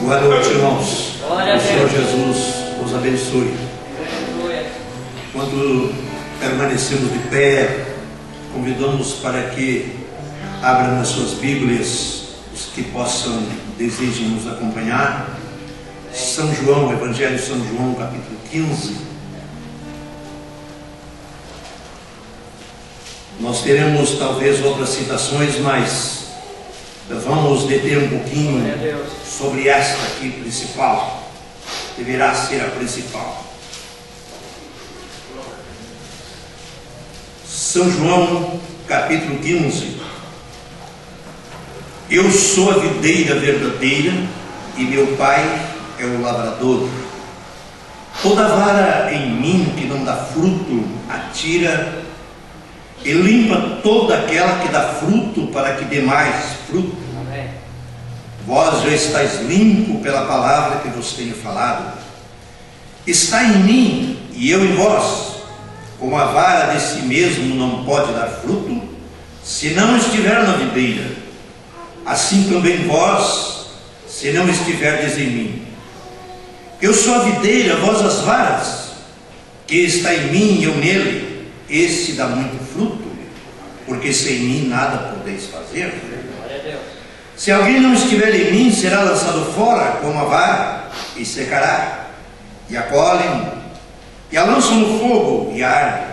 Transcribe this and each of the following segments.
Boa noite, irmãos. O Senhor Jesus os abençoe. Quando permanecemos de pé, convidamos para que abram as suas Bíblias, os que desejem nos acompanhar. São João, Evangelho de São João, capítulo 15. Nós teremos talvez outras citações, mas vamos deter um pouquinho sobre esta aqui principal. Deverá ser a principal. São João, capítulo 15. Eu sou a videira verdadeira e meu Pai é o lavrador. Toda vara em mim que não dá fruto, atira e limpa toda aquela que dá fruto, para que dê mais fruto. Amém. Vós já estáis limpo pela palavra que vos tenho falado. Está em mim e eu em vós. Como a vara de si mesmo não pode dar fruto, se não estiver na videira, assim também vós, se não estiverdes em mim. Eu sou a videira, vós as varas. Que está em mim e eu nele, esse dá muito fruto, porque sem mim nada podeis fazer. Se alguém não estiver em mim, será lançado fora como a vara, e secará. E a colhem, e a lançam no fogo, e arde.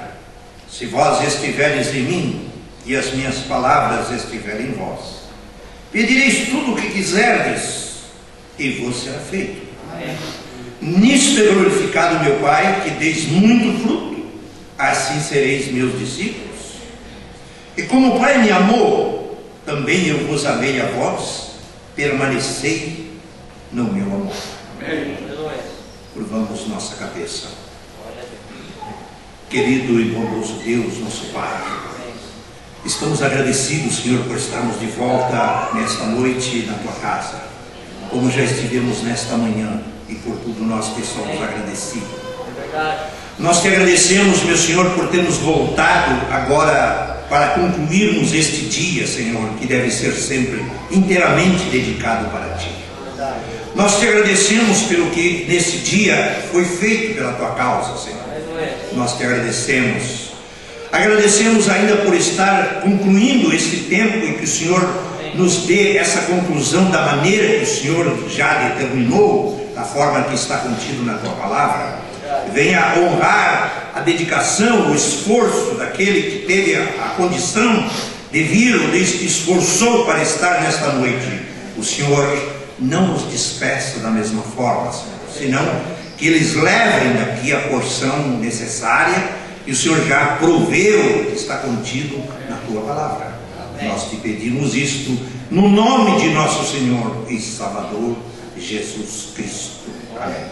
Se vós estiveres em mim, e as minhas palavras estiverem em vós, pedireis tudo o que quiserdes, e vos será feito. Nisto é glorificado meu Pai, que deis muito fruto, assim sereis meus discípulos. E como o Pai me amou, também eu vos amei a vós, permanecei no meu amor. Curvamos nossa cabeça. Querido e bondoso Deus, nosso Pai, estamos agradecidos, Senhor, por estarmos de volta nesta noite na Tua casa, como já estivemos nesta manhã, e por tudo nós que somos agradecidos. Nós te agradecemos, meu Senhor, por termos voltado agora para concluirmos este dia, Senhor, que deve ser sempre inteiramente dedicado para Ti. Nós te agradecemos pelo que nesse dia foi feito pela Tua causa, Senhor. Nós te agradecemos. Agradecemos ainda por estar concluindo este tempo em que o Senhor nos dê essa conclusão da maneira que o Senhor já determinou, da forma que está contido na Tua palavra. Venha honrar a dedicação, o esforço daquele que teve a condição de vir, ou de se esforçou para estar nesta noite. O Senhor não nos despeça da mesma forma, Senhor, senão que eles levem daqui a porção necessária, e o Senhor já proveu o que está contido na Tua palavra. Nós te pedimos isto no nome de nosso Senhor e Salvador Jesus Cristo. Amém.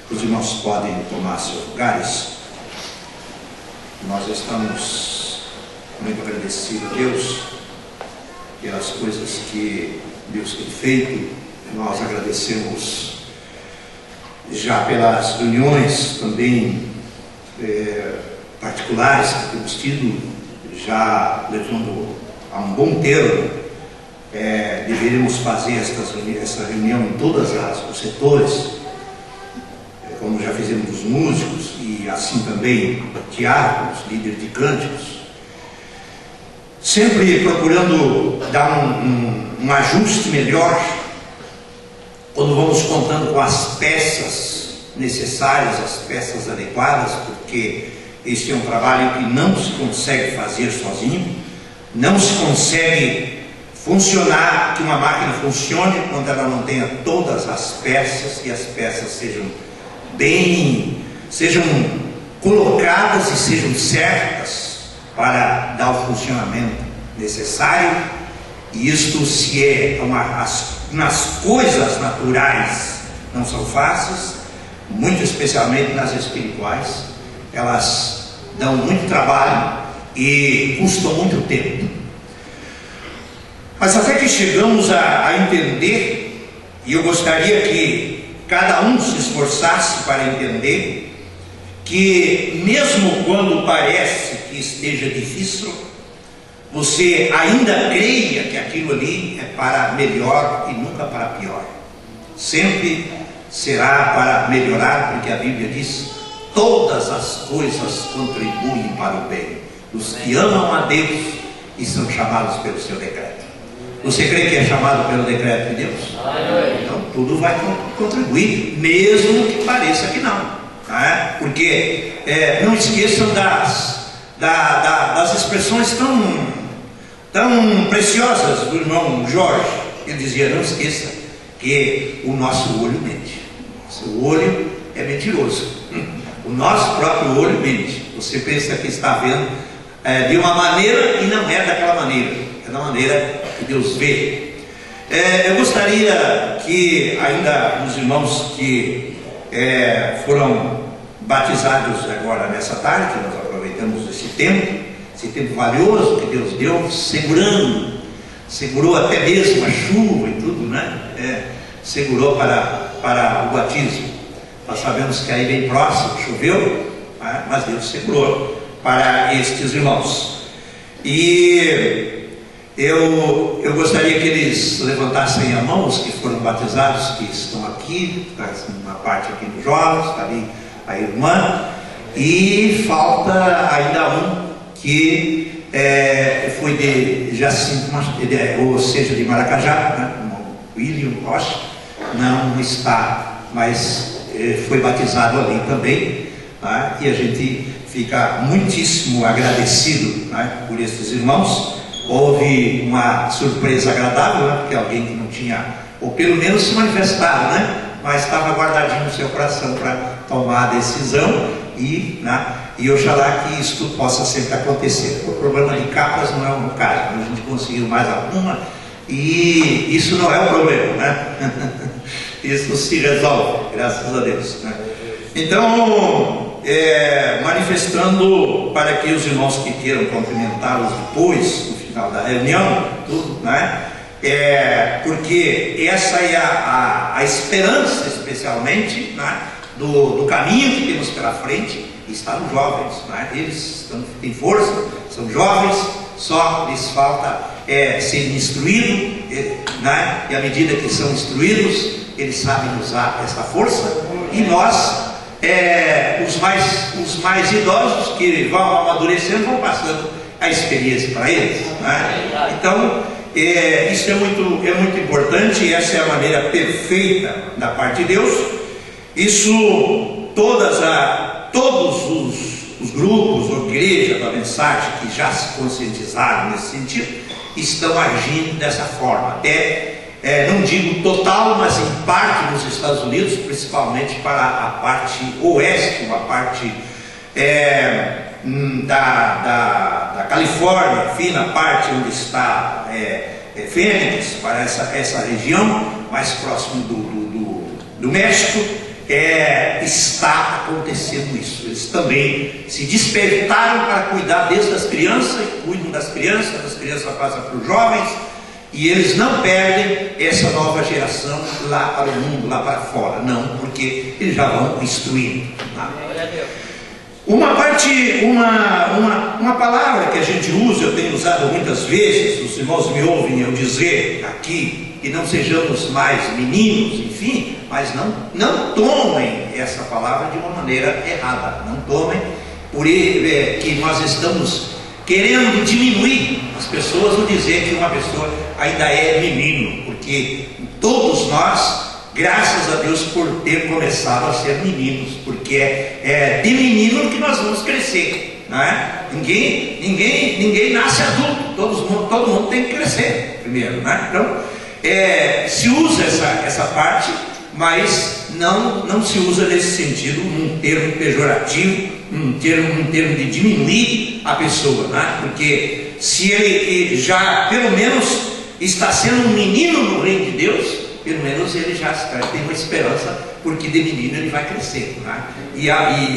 Os irmãos podem tomar seus lugares. Nós estamos muito agradecidos a Deus pelas coisas que Deus tem feito. Nós agradecemos já pelas reuniões também particulares que temos tido, já levando a um bom termo. Deveríamos fazer essa reunião em todos os setores, como já fizemos os músicos, e assim também teatros, líderes de cânticos, sempre procurando dar um ajuste melhor quando vamos contando com as peças necessárias, as peças adequadas, porque este é um trabalho que não se consegue fazer sozinho, não se consegue funcionar, que uma máquina funcione quando ela não tenha todas as peças, e as peças sejam colocadas e sejam certas para dar o funcionamento necessário. E isto, se é nas coisas naturais não são fáceis, muito especialmente nas espirituais, elas dão muito trabalho e custam muito tempo. Mas até que chegamos a entender, e eu gostaria que cada um se esforçasse para entender, que mesmo quando parece que esteja difícil, você ainda creia que aquilo ali é para melhor e nunca para pior. Sempre será para melhorar, porque a Bíblia diz: todas as coisas contribuem para o bem dos que amam a Deus e são chamados pelo seu decreto. Você crê que é chamado pelo decreto de Deus? Então tudo vai contribuir, mesmo que pareça que não. Porque não esqueçam das expressões tão preciosas do irmão Jorge. Ele dizia: não esqueça que o nosso olho mente. O olho é mentiroso. O nosso próprio olho mente. Você pensa que está vendo de uma maneira e não é daquela maneira. É da maneira que Deus vê. Eu gostaria que ainda os irmãos que foram batizados agora nessa tarde, nós aproveitamos esse tempo valioso que Deus deu, segurou até mesmo a chuva e tudo, né? Segurou para o batismo. Nós sabemos que aí bem próximo choveu, mas Deus segurou para estes irmãos. E eu gostaria que eles levantassem a mão, os que foram batizados, que estão aqui, uma parte aqui dos jovens, está ali a irmã, e falta ainda um que foi de Jacinto, ou seja, de Maracajá, né? O William Rocha, não está, mas foi batizado ali também, tá? E a gente fica muitíssimo agradecido, né, por esses irmãos. Houve uma surpresa agradável, né, porque alguém que não tinha, ou pelo menos se manifestado, né, mas estava guardadinho no seu coração para tomar a decisão, e oxalá que isso possa sempre acontecer. O problema de capas não é um caso, a gente conseguiu mais alguma, e isso não é um problema, né? Isso se resolve, graças a Deus, né? Então, manifestando para que os irmãos que queiram cumprimentá-los depois, no final da reunião, tudo, né? Porque essa é a esperança, especialmente, né, do caminho que temos pela frente, está nos jovens, né? Eles têm força, são jovens, só lhes falta ser instruídos, né? E à medida que são instruídos, eles sabem usar essa força, e nós, os mais idosos que vão amadurecendo, vão passando a experiência para eles, né? Então, isso é muito importante, e essa é a maneira perfeita da parte de Deus. Isso, todos os grupos ou igrejas da mensagem que já se conscientizaram nesse sentido, estão agindo dessa forma. Até, não digo total, mas em parte nos Estados Unidos, principalmente para a parte oeste, uma parte da Califórnia, enfim, na parte onde está Phoenix, para essa região mais próximo do México, está acontecendo isso. Eles também se despertaram para cuidar desde as crianças, e cuidam das crianças passam para os jovens, e eles não perdem essa nova geração lá para o mundo, lá para fora, não, porque eles já vão instruindo. Uma palavra que a gente usa, eu tenho usado muitas vezes, os irmãos me ouvem eu dizer aqui, que não sejamos mais meninos, enfim, mas não tomem essa palavra de uma maneira errada, não tomem por que nós estamos querendo diminuir as pessoas ou dizer que uma pessoa ainda é menino, porque todos nós, graças a Deus por ter começado a ser meninos, porque é de menino que nós vamos crescer, não é? Ninguém nasce adulto, todo mundo tem que crescer primeiro, né? Então, se usa essa parte, mas não se usa nesse sentido, num termo pejorativo, num termo de diminuir a pessoa, né? Porque se ele já pelo menos está sendo um menino no reino de Deus, pelo menos ele já tem uma esperança, porque de menino ele vai crescer, né? E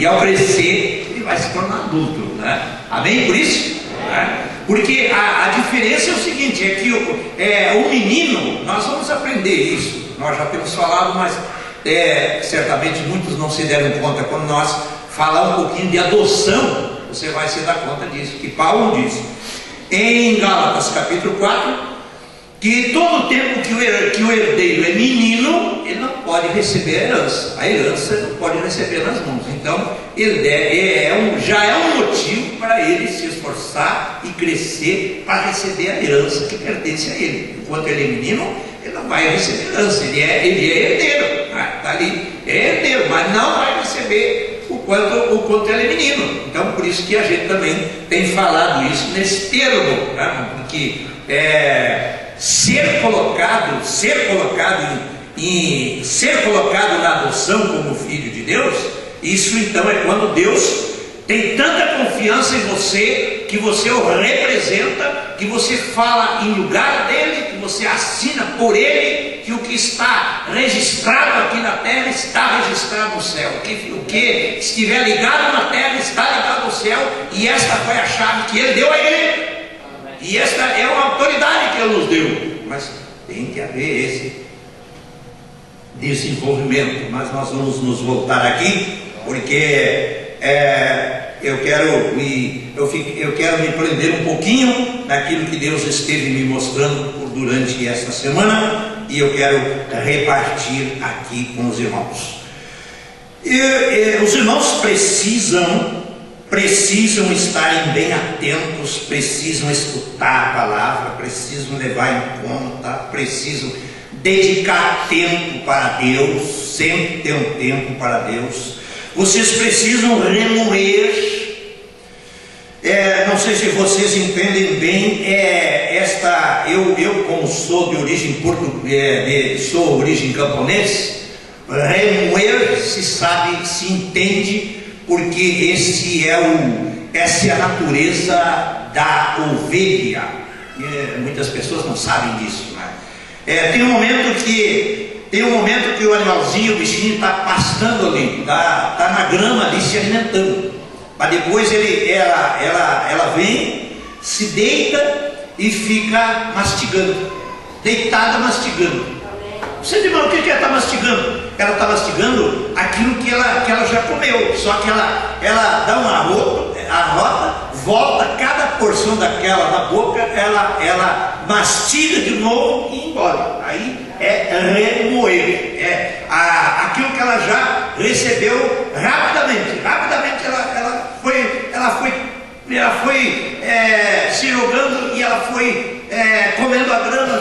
ao crescer ele vai se tornar adulto, né? Amém por isso? Né? Porque a diferença é o seguinte, é que o menino, nós vamos aprender isso, nós já temos falado, mas certamente muitos não se deram conta. Quando nós falamos um pouquinho de adoção, você vai se dar conta disso, que Paulo diz em Gálatas capítulo 4, que todo o tempo que o herdeiro é menino, ele não pode receber a herança ele não pode receber nas mãos. Então ele já é um motivo para ele se esforçar e crescer para receber a herança que pertence a ele. Enquanto ele é menino, ele não vai receber herança, ele é herdeiro, está ali, é herdeiro, mas não vai receber o quanto ele é menino. Então por isso que a gente também tem falado isso nesse termo, né? Porque ser colocado na adoção como filho de Deus, isso então é quando Deus tem tanta confiança em você, que você o representa, que você fala em lugar dele, que você assina por ele, que o que está registrado aqui na terra está registrado no céu, que o que estiver ligado na terra está ligado no céu, e esta foi a chave que ele deu a ele. E esta é uma autoridade que ele nos deu, mas tem que haver esse desenvolvimento. Mas nós vamos nos voltar aqui, porque eu quero me prender um pouquinho naquilo que Deus esteve me mostrando durante esta semana, e eu quero repartir aqui com os irmãos. Os irmãos precisam estarem bem atentos, precisam escutar a palavra, precisam levar em conta, precisam dedicar tempo para Deus, sempre ter um tempo para Deus. Vocês precisam remoer não sei se vocês entendem bem eu como sou de origem sou origem camponês, remoer se sabe, se entende, porque essa é a natureza da ovelha. Muitas pessoas não sabem disso, né? Tem um momento que o animalzinho, o bichinho está pastando ali, está na grama ali se alimentando. Mas depois ela vem, se deita e fica mastigando, deitada mastigando. Você diz, mas o que ela está mastigando? Ela está mastigando aquilo que ela já comeu, só que ela dá uma arrota, volta cada porção daquela na boca, ela mastiga de novo e engole. Aí é remoer, aquilo que ela já recebeu rapidamente ela foi se jogando, e ela foi comendo a grama,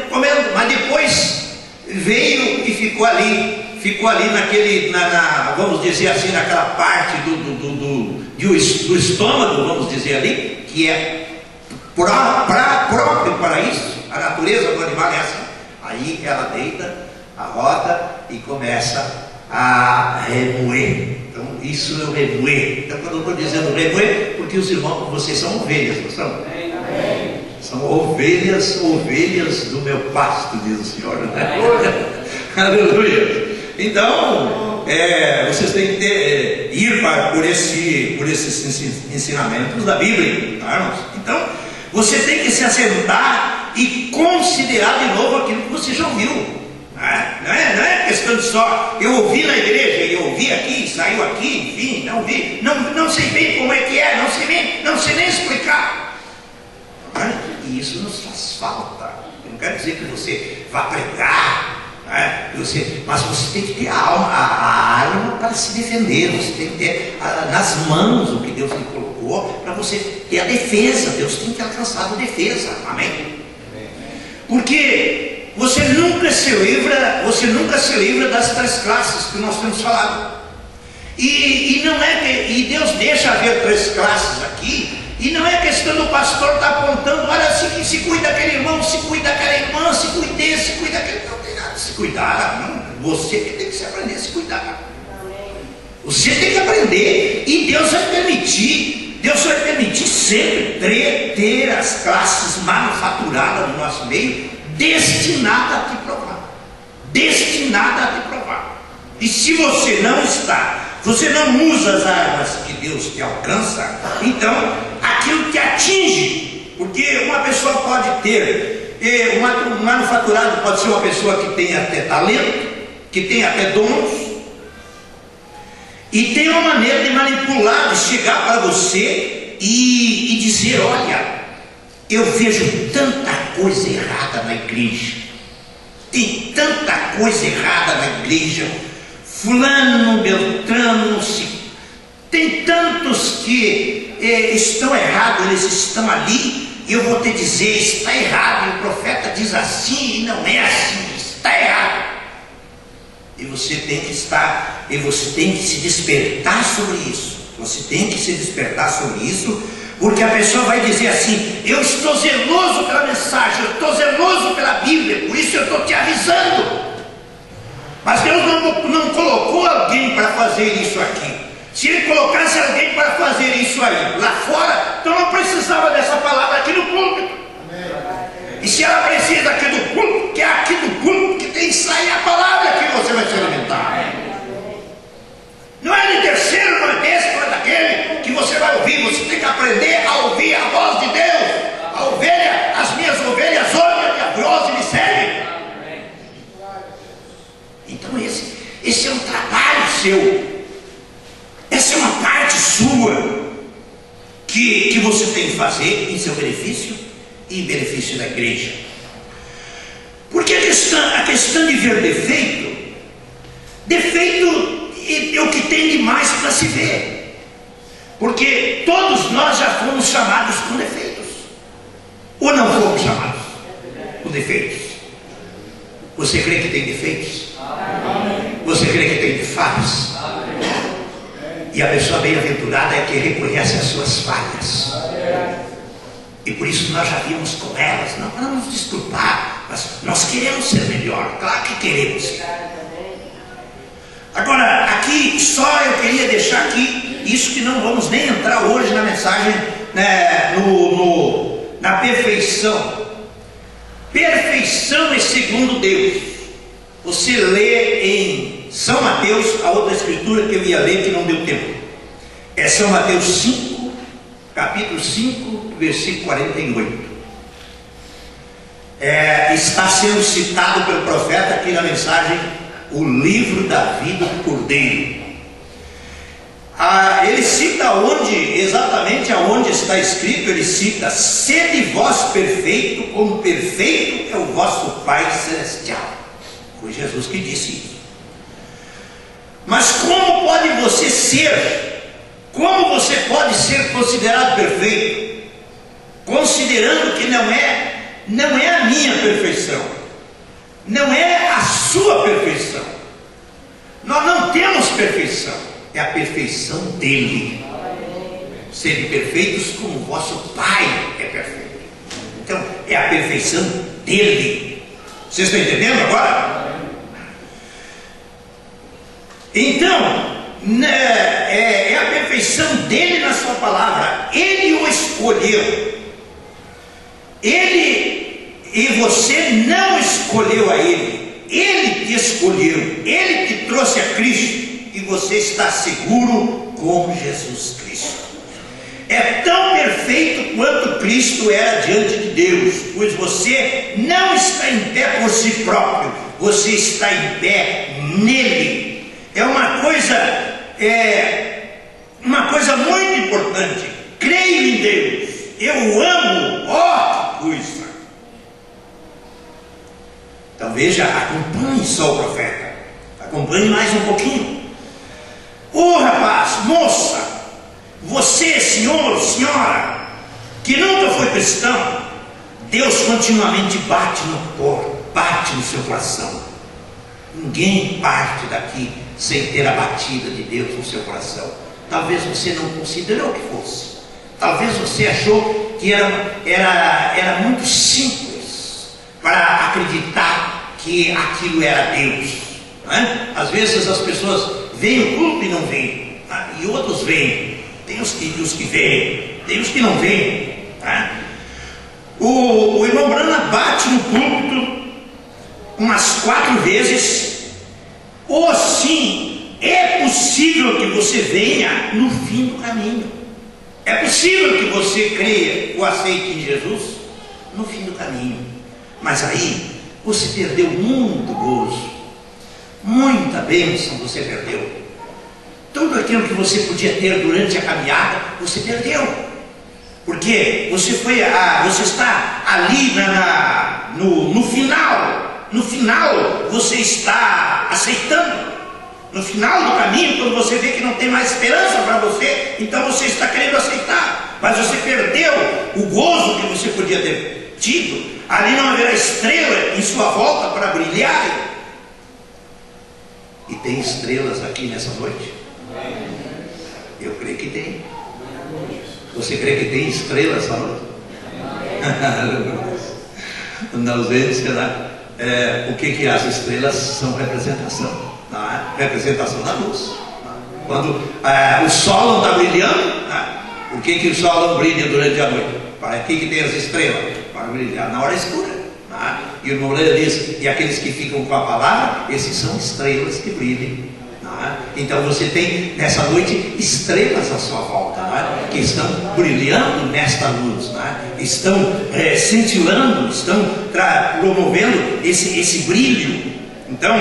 comendo, mas depois veio e ficou ali naquele, vamos dizer assim, naquela parte do estômago, vamos dizer ali, que é próprio para isso. A natureza do animal é assim. Aí ela deita, arrota e começa a remoer. Então isso é o remoer. Então quando eu estou dizendo remoer, porque os irmãos, vocês são ovelhas, não são? Amém. São ovelhas do meu pasto, diz o Senhor, né? Aleluia. Então vocês têm que ir por esses ensinamentos da Bíblia, tá, irmãos? Então você tem que se assentar e considerar de novo aquilo que você já ouviu. Não é questão de só eu ouvi na igreja, eu ouvi aqui, saiu aqui, enfim, não vi, não sei bem como é que é, não sei nem explicar. E isso nos faz falta. Eu não quero dizer que você vá pregar, mas você tem que ter a arma para se defender. Você tem que ter nas mãos o que Deus lhe colocou para você ter a defesa. Deus tem que alcançar a defesa. Amém? Porque você nunca se livra das três classes que nós temos falado. E Deus deixa haver três classes aqui. E não é questão do pastor estar apontando, olha, se cuida daquele irmão, se cuida daquela irmã, se cuida desse, se cuida daquele. Não tem nada de se cuidar, não. Você que tem que se aprender a se cuidar. Você tem que aprender. E Deus vai permitir sempre ter as classes manufaturadas no nosso meio, destinada a te provar. E se você não usa as armas que Deus te alcança, então aquilo te atinge. Porque uma pessoa pode ter, um manufaturado pode ser uma pessoa que tem até talento, que tem até dons, e tem uma maneira de manipular, de chegar para você e dizer, olha, eu vejo tanta coisa errada na igreja, tem tanta coisa errada na igreja, fulano, beltrano, tem tantos que estão errados, eles estão ali, e eu vou te dizer, está errado, e o profeta diz assim, e não é assim, está errado. E você tem que se despertar sobre isso. Porque a pessoa vai dizer assim, eu estou zeloso pela mensagem, eu estou zeloso pela Bíblia, por isso eu estou te avisando. Mas Deus não colocou alguém para fazer isso aqui. Se Ele colocasse alguém para fazer isso aí, lá fora, então não precisava dessa palavra aqui no púlpito. E se ela precisa aqui do púlpito, que é aqui do púlpito que tem que sair a palavra que você vai se alimentar. Não é de terceiro, não é desse, não é daquele que você vai ouvir. Você tem que aprender a ouvir a voz de Deus. As minhas ovelhas ouvem a minha voz e me seguem. Então esse é um trabalho seu. Essa é uma parte sua que você tem que fazer em seu benefício e em benefício da igreja. Porque a questão de ver defeito é o que tem de mais para se ver. Porque todos nós já fomos chamados com defeitos. Ou não fomos chamados com defeitos? Você crê que tem defeitos? Você crê que tem falhas? E a pessoa bem-aventurada é que reconhece as suas falhas. E por isso nós já vimos com elas, não para nos desculpar, mas nós queremos ser melhor, claro que queremos. Agora, aqui, só eu queria deixar aqui, isso que não vamos nem entrar hoje na mensagem, né, na perfeição. Perfeição é segundo Deus. Você lê em São Mateus, a outra escritura que eu ia ler que não deu tempo. É São Mateus 5, capítulo 5, versículo 48. Está sendo citado pelo profeta aqui na mensagem o livro da vida do Cordeiro. Ele cita exatamente aonde está escrito, ele cita: sede vós perfeito, como perfeito é o vosso Pai Celestial. Foi Jesus que disse isso. Mas como pode você ser? Como você pode ser considerado perfeito? Considerando que não é a minha perfeição, não é a sua perfeição. Nós não temos perfeição, é a perfeição dele. Sede perfeitos como o vosso Pai é perfeito. Então é a perfeição dele. Vocês estão entendendo agora? Então é a perfeição dele na sua palavra. Ele o escolheu. Ele e você não escolheu a ele. Ele te escolheu. Ele te trouxe a Cristo. E você está seguro com Jesus Cristo. É tão perfeito quanto Cristo era diante de Deus, pois você não está em pé por si próprio, você está em pé nele. É uma coisa muito importante. Creio em Deus, eu amo, ó, que coisa. Então veja, acompanhe só o profeta, acompanhe mais um pouquinho. Ô rapaz, moça, você, senhor, senhora, que nunca foi cristão, Deus continuamente bate no corpo, bate no seu coração. Ninguém parte daqui sem ter a batida de Deus no seu coração. Talvez você não considerou que fosse. Talvez você achou que era muito simples para acreditar que aquilo era Deus. Não é? Às vezes as pessoas veem o culto e não veem, tá? E outros veem. Tem os que veem, tem os que não veem. Tá? O irmão Branham bate no púlpito umas 4 vezes. Ou sim, é possível que você venha no fim do caminho. É possível que você creia ou aceite em Jesus no fim do caminho. Mas aí você perdeu muito gozo, muita bênção você perdeu. Tudo aquilo que você podia ter durante a caminhada, você perdeu. Porque você está ali no final. No final você está aceitando. No final do caminho, quando você vê que não tem mais esperança para você, então você está querendo aceitar. Mas você perdeu o gozo que você podia ter tido. Ali não haverá estrela em sua volta para brilhar. E tem estrelas aqui nessa noite? Eu creio que tem. Você crê que tem estrelas essa noite? Na ausência, né? O que as estrelas são? Representação, não é? Representação da luz. Quando o sol não está brilhando, por que o sol não brilha durante a noite? Para que tem as estrelas? Para brilhar na hora escura. E o irmão diz: e aqueles que ficam com a palavra, esses são estrelas que brilham. Então você tem nessa noite estrelas à sua volta, que estão brilhando nesta luz, estão cintilando, estão promovendo esse brilho. Então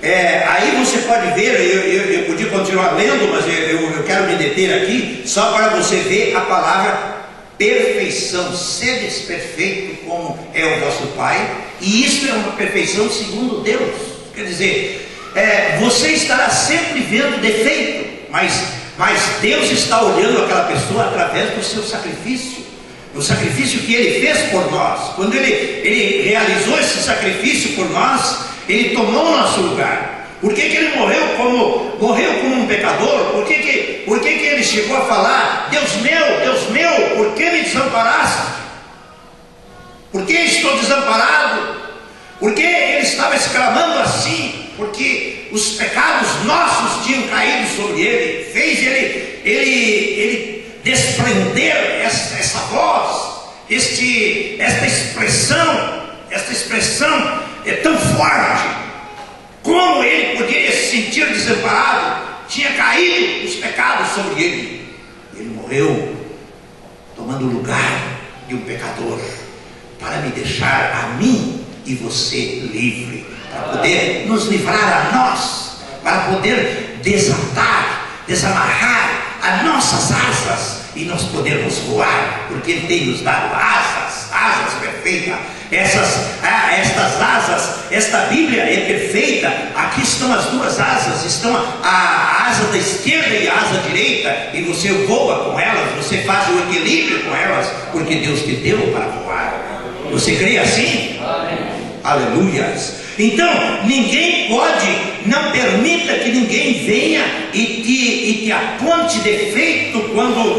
aí você pode ver, eu podia continuar lendo, mas eu quero me deter aqui só para você ver a palavra perfeição. Sedes perfeito como é o vosso Pai. E isso é uma perfeição segundo Deus. Quer dizer, você estará sempre vendo defeito, mas Deus está olhando aquela pessoa através do seu sacrifício, o sacrifício que Ele fez por nós. Quando Ele realizou esse sacrifício por nós, Ele tomou o nosso lugar. Por que Ele morreu como um pecador? Por que ele chegou a falar: Deus meu, por que me desamparaste? Por que estou desamparado? Por que ele estava exclamando assim? Porque os pecados nossos tinham caído sobre ele, fez ele desprender essa voz, esta expressão é tão forte. Como ele poderia se sentir desamparado? Tinha caído os pecados sobre ele. Ele morreu tomando o lugar de um pecador, para me deixar a mim e você livre, para poder nos livrar a nós, para poder desamarrar as nossas asas e nós podermos voar, porque Ele tem nos dado asas perfeitas. Estas asas, esta Bíblia é perfeita. Aqui estão as duas asas, estão a asa da esquerda e a asa direita, e você voa com elas, você faz o equilíbrio com elas, porque Deus te deu para voar. Você crê assim? Amém. Aleluias. Então, ninguém pode, não permita que ninguém venha e te aponte defeito quando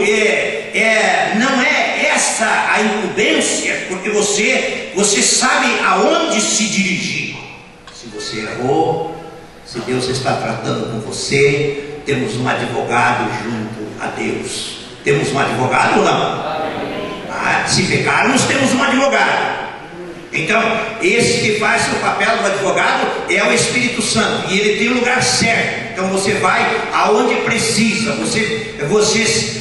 não é essa a incumbência, porque você sabe aonde se dirigir. Se você errou, se Deus está tratando com você, temos um advogado junto a Deus. Temos um advogado ou não? Se pecarmos, temos um advogado. Então, esse que faz o papel do advogado é o Espírito Santo, e ele tem o lugar certo. Então você vai aonde precisa, você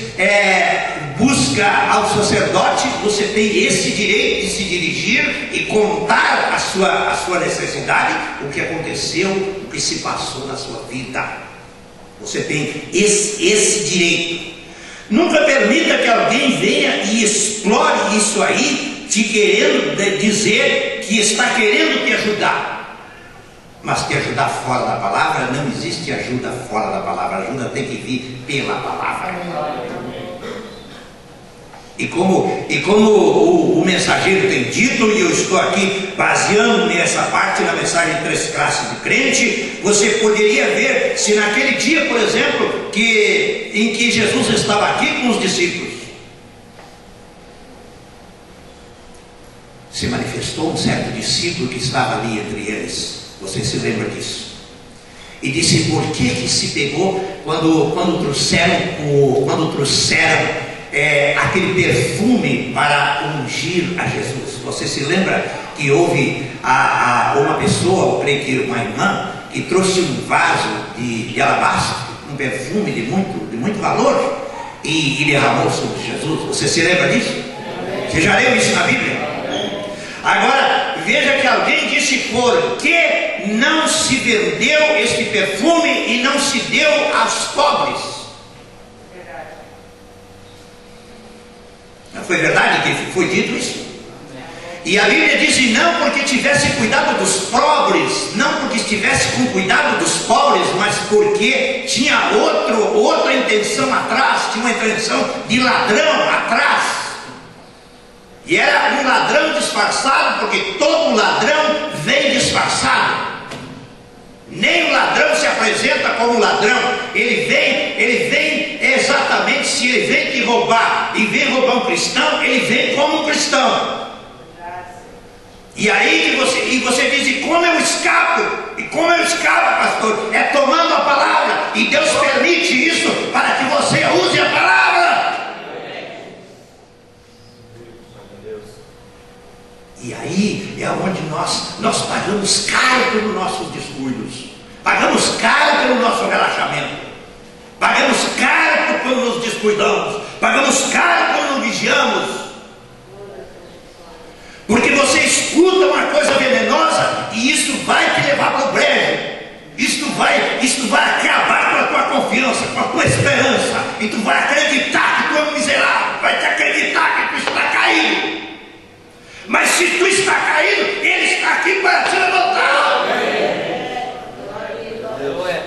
busca ao sacerdote, você tem esse direito de se dirigir e contar a sua necessidade, o que aconteceu, o que se passou na sua vida. Você tem esse direito. Nunca permita que alguém venha e explore isso aí, te querendo dizer que está querendo te ajudar, mas te ajudar fora da palavra. Não existe ajuda fora da palavra, a ajuda tem que vir pela palavra. E como o mensageiro tem dito, e eu estou aqui baseando nessa parte na mensagem de 3 classes de crente, você poderia ver se naquele dia, por exemplo, em que Jesus estava aqui com os discípulos, se manifestou um certo discípulo que estava ali entre eles. Você se lembra disso? E disse: por que se pegou quando trouxeram aquele perfume para ungir a Jesus? Você se lembra que houve uma pessoa, eu creio que uma irmã, que trouxe um vaso de alabastro, um perfume de muito valor, e derramou sobre Jesus? Você se lembra disso? Você já leu isso na Bíblia? Agora, veja que alguém disse: por que não se vendeu este perfume e não se deu aos pobres? Não foi verdade que foi dito isso? E a Bíblia diz: não porque tivesse cuidado dos pobres, não porque estivesse com cuidado dos pobres, mas porque tinha outra intenção atrás, tinha uma intenção de ladrão atrás. E era um ladrão disfarçado, porque todo ladrão vem disfarçado. Nem o ladrão se apresenta como ladrão. Ele vem exatamente, se ele vem te roubar e vem roubar um cristão, ele vem como um cristão. E aí você diz: e como eu escapo? E como eu escapo, pastor? É tomando a palavra. E Deus permite isso para que você use a palavra. E aí é onde nós pagamos caro pelos nossos descuidos, pagamos caro pelo nosso relaxamento, pagamos caro quando nos descuidamos, pagamos caro quando não vigiamos. Porque você escuta uma coisa venenosa e isso vai te levar para o brejo. Isto vai acabar com a tua confiança, com a tua esperança. E tu vai acreditar que tu é um miserável, vai te acreditar que tu está caído. Mas se tu está caído, Ele está aqui para te levantar. Aleluia.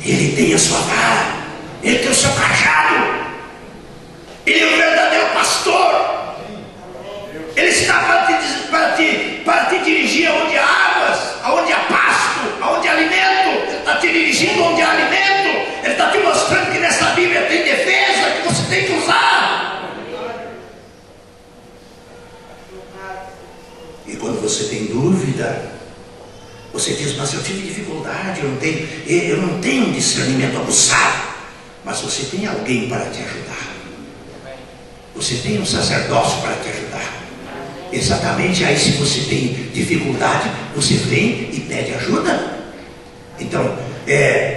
Ele tem a sua vara, Ele tem o seu cajado. Ele é o verdadeiro pastor. Ele está para te dirigir aonde há águas, aonde há pasto, aonde há você tem dúvida, você diz, mas eu tive dificuldade, eu não tenho um discernimento aguçado. Mas você tem alguém para te ajudar. Você tem um sacerdócio para te ajudar. Exatamente aí, se você tem dificuldade, você vem e pede ajuda. Então,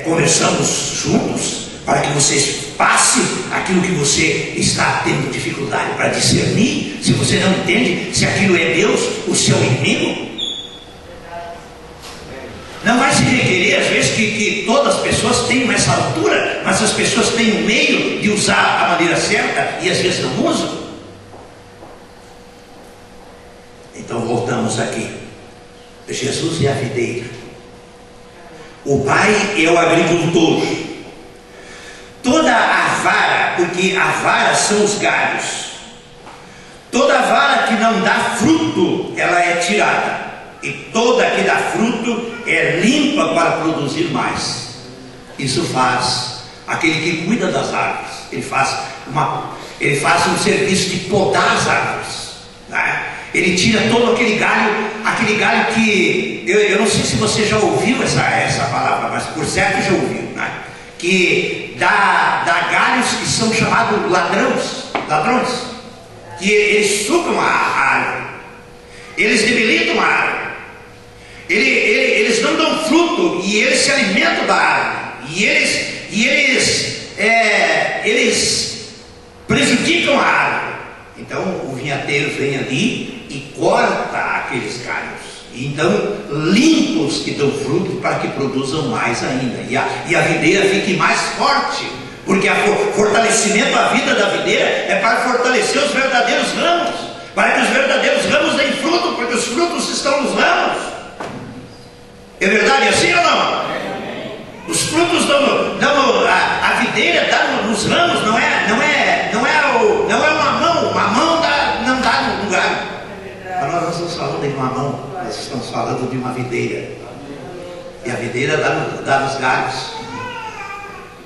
conversamos juntos para que vocês passem aquilo que você está tendo dificuldade para discernir. Se você não entende se aquilo é Deus, o seu inimigo, não vai se requerer, às vezes, que todas as pessoas tenham essa altura, mas as pessoas têm um meio de usar a maneira certa e às vezes não usam. Então voltamos aqui. Jesus é a videira. O Pai é o agricultor. Toda a vara, porque a vara são os galhos, toda vara que não dá fruto, ela é tirada. E toda que dá fruto é limpa para produzir mais. Isso faz aquele que cuida das árvores. Ele faz um serviço de podar as árvores, né? Ele tira todo aquele galho que eu não sei se você já ouviu essa palavra, mas por certo já ouviu, né? Que dá galhos que são chamados ladrões, que eles sugam a árvore, eles debilitam a árvore. Eles não dão fruto e eles se alimentam da árvore. E eles prejudicam a árvore. Então o vinhateiro vem ali e corta aqueles galhos. Então limpa os que dão fruto para que produzam mais ainda. E a videira fique mais forte. Porque o fortalecimento da vida da videira é para fortalecer os verdadeiros ramos. Para que os verdadeiros ramos deem fruto, porque os frutos estão nos ramos. É verdade assim ou não? Os frutos a videira dá nos ramos, não é uma mão não dá no lugar. Mas nós não estamos falando de uma mão, nós estamos falando de uma videira. E a videira dá nos galhos.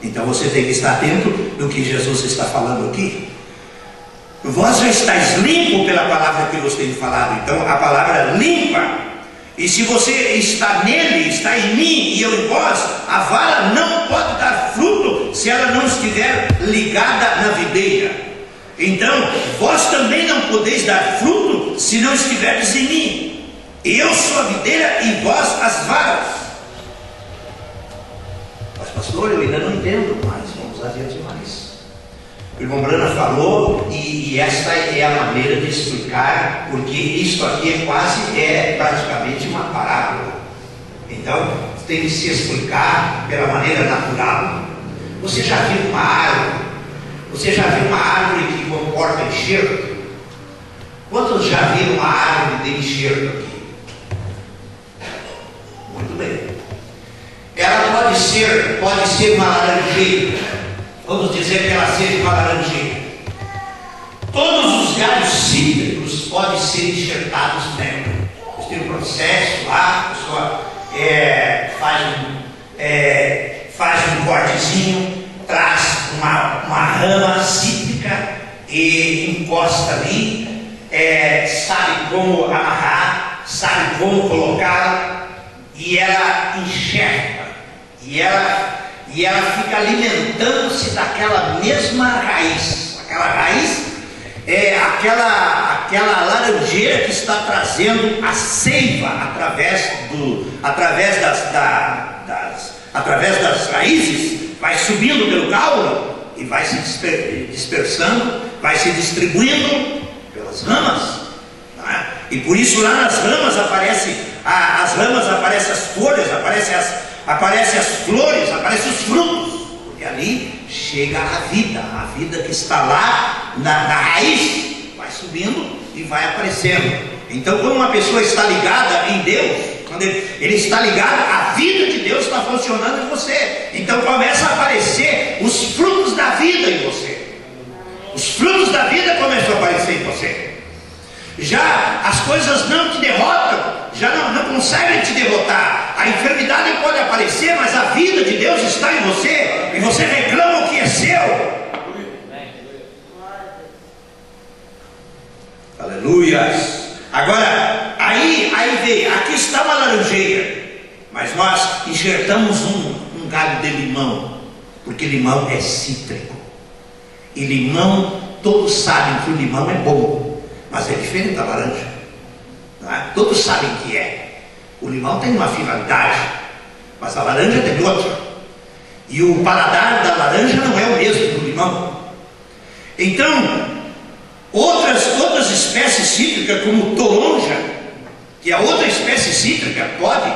Então você tem que estar atento no que Jesus está falando aqui. Vós já estáis limpo pela palavra que eu vos tenho falado. Então a palavra limpa. E se você está nele, está em mim e eu em vós, a vara não pode dar fruto se ela não estiver ligada na videira. Então, vós também não podeis dar fruto se não estiverdes em mim. Eu sou a videira e vós as varas. Mas pastor, eu ainda não entendo, mas vamos adiante mais. O irmão Brana falou, e esta é a maneira de explicar, porque isto aqui praticamente uma parábola. Então tem que se explicar pela maneira natural. Você já viu uma árvore? Você já viu uma árvore que comporta enxerto? Quantos já viram uma árvore de enxerto aqui? Muito bem. Ela pode ser uma laranjeira. Vamos dizer que ela seja uma laranjeira. Todos os galhos cítricos podem ser enxertados nela. Tem um processo lá, a pessoa faz um cortezinho, traz uma rama cítrica e encosta ali, sabe como amarrar, sabe como colocá-la, e ela enxerta, e ela fica alimentando-se daquela mesma raiz. Aquela raiz é aquela laranjeira que está trazendo a seiva através das raízes, vai subindo pelo caule e vai se dispersando, vai se distribuindo pelas ramas, né? E por isso lá nas ramas aparecem as folhas, aparecem as flores, aparecem os frutos, porque ali chega a vida que está lá na raiz, vai subindo e vai aparecendo. Então, quando uma pessoa está ligada em Deus, quando ele está ligado, a vida de Deus está funcionando em você. Então começa a aparecer os frutos da vida em você. Os frutos da vida começam a aparecer em você. Já as coisas não te derrotam, já não conseguem te derrotar. A enfermidade pode aparecer, mas a vida de Deus está em você, e você reclama o que é seu. Aleluia. Agora, a Aí vê, aqui está uma laranjeira, mas nós enxertamos um galho de limão, porque limão é cítrico. E limão, todos sabem que o limão é bom, mas é diferente da laranja. Não é? Todos sabem que é. O limão tem uma finalidade, mas a laranja tem outra. E o paladar da laranja não é o mesmo do limão. Então, outras espécies cítricas, como toronja, que é outra espécie cítrica, pode,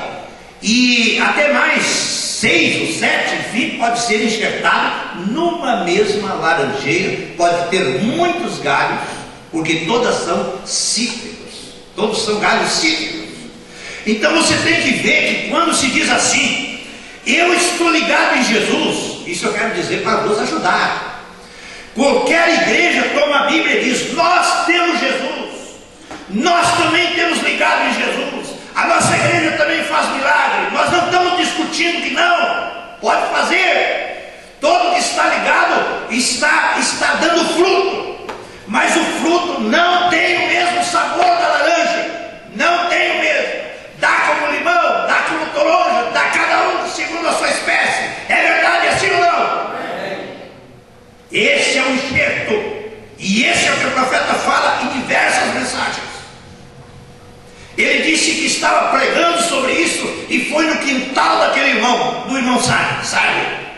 e até mais 6 ou 7, enfim, pode ser enxertado numa mesma laranjeira, pode ter muitos galhos, porque todas são cítricos, todos são galhos cítricos. Então você tem que ver que quando se diz assim, eu estou ligado em Jesus, isso eu quero dizer para vos ajudar. Qualquer igreja toma a Bíblia e diz, nós temos Jesus, nós também temos ligado em Jesus, a nossa igreja também faz milagre. Nós não estamos discutindo que não, pode fazer. Todo que está ligado está dando fruto, mas o fruto não tem o mesmo sabor da laranja, não tem o mesmo. Dá como limão, dá como toronja, dá cada um segundo a sua espécie. É verdade assim ou não? Esse é o enxerto, e esse é o que o profeta fala em diversas mensagens. Ele disse que estava pregando sobre isso e foi no quintal daquele irmão, do irmão Sai.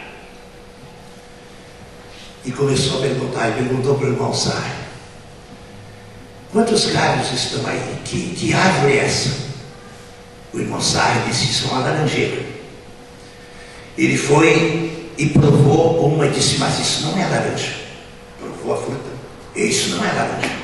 E começou a perguntar, e perguntou para o irmão Sai: quantos galhos estão aí? Que árvore é essa? O irmão Sai disse: isso é uma laranjeira. Ele foi e provou uma e disse: mas isso não é laranja. Provou a fruta. Isso não é laranja.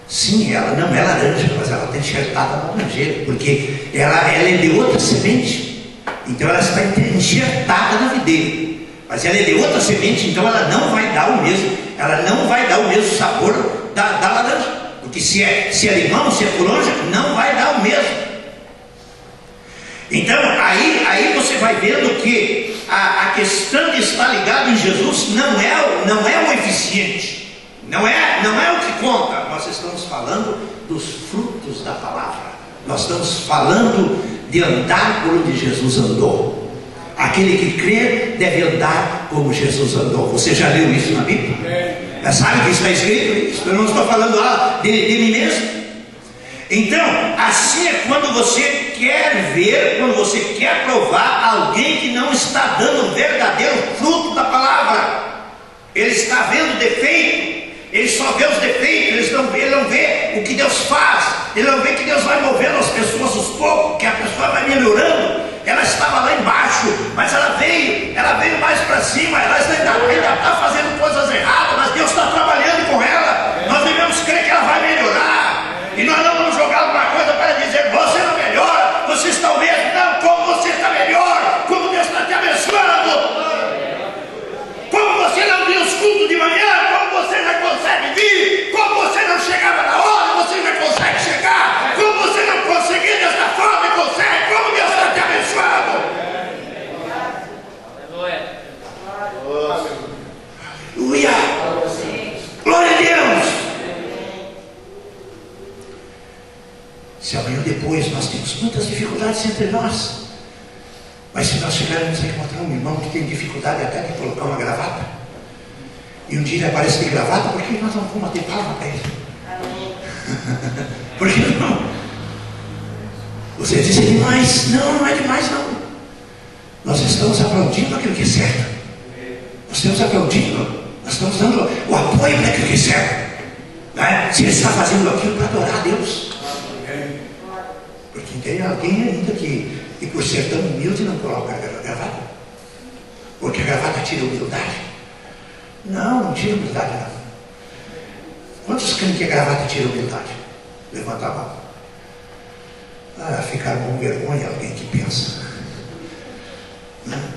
Sim, ela não é laranja, mas ela está enxertada na laranjeira, porque ela é de outra semente. Então ela está enxertada na videira. Mas ela é de outra semente, então ela não vai dar o mesmo sabor da laranja. Porque se é limão, se é toronja, não vai dar o mesmo. Então aí você vai vendo que a questão de estar ligado em Jesus não é o eficiente. Não é o que conta. Nós estamos falando dos frutos da palavra. Nós estamos falando de andar por onde Jesus andou. Aquele que crê deve andar como Jesus andou. Você já leu isso na Bíblia? Sabe que está escrito isso? Eu não estou falando de mim mesmo. Então, assim é quando você quer ver, quando você quer provar alguém que não está dando o verdadeiro fruto da palavra. Ele está vendo defeito. Ele só vê os defeitos, ele não vê o que Deus faz, ele não vê que Deus vai movendo as pessoas aos poucos, que a pessoa vai melhorando. Ela estava lá embaixo, mas ela veio mais para cima, ela ainda está fazendo coisas erradas, mas Deus está trabalhando com ela. Nós devemos crer que ela vai melhorar, e nós não vamos jogar uma coisa para dizer, você não melhora, você está o mesmo. Não, como você está melhor, como Deus está te abençoando, como você não viu os cultos de manhã, como você já consegue vir, como você não chegava na hora, você já consegue chegar, como você não conseguia dessa forma e consegue, como Deus está te abençoando. Aleluia! Glória a Deus! Se amanhã depois nós temos muitas dificuldades entre nós, mas se nós chegarmos a encontrar um irmão que tem dificuldade até de colocar uma gravata, e um dia ele aparece de gravata, por que nós não vamos bater palma para ele? Por que não? Você diz é demais. Não é demais não. Nós estamos aplaudindo aquilo que é certo. Nós estamos aplaudindo, nós estamos dando o apoio para aquilo que é certo. Não é? Se ele está fazendo aquilo para adorar a Deus. Porque tem alguém ainda que por ser tão humilde não coloca a gravata, porque a gravata tira a humildade. Não tira a humildade não. Quantos creem que a gravata tira a humildade? Levanta a mão. Ficaram com vergonha alguém que pensa.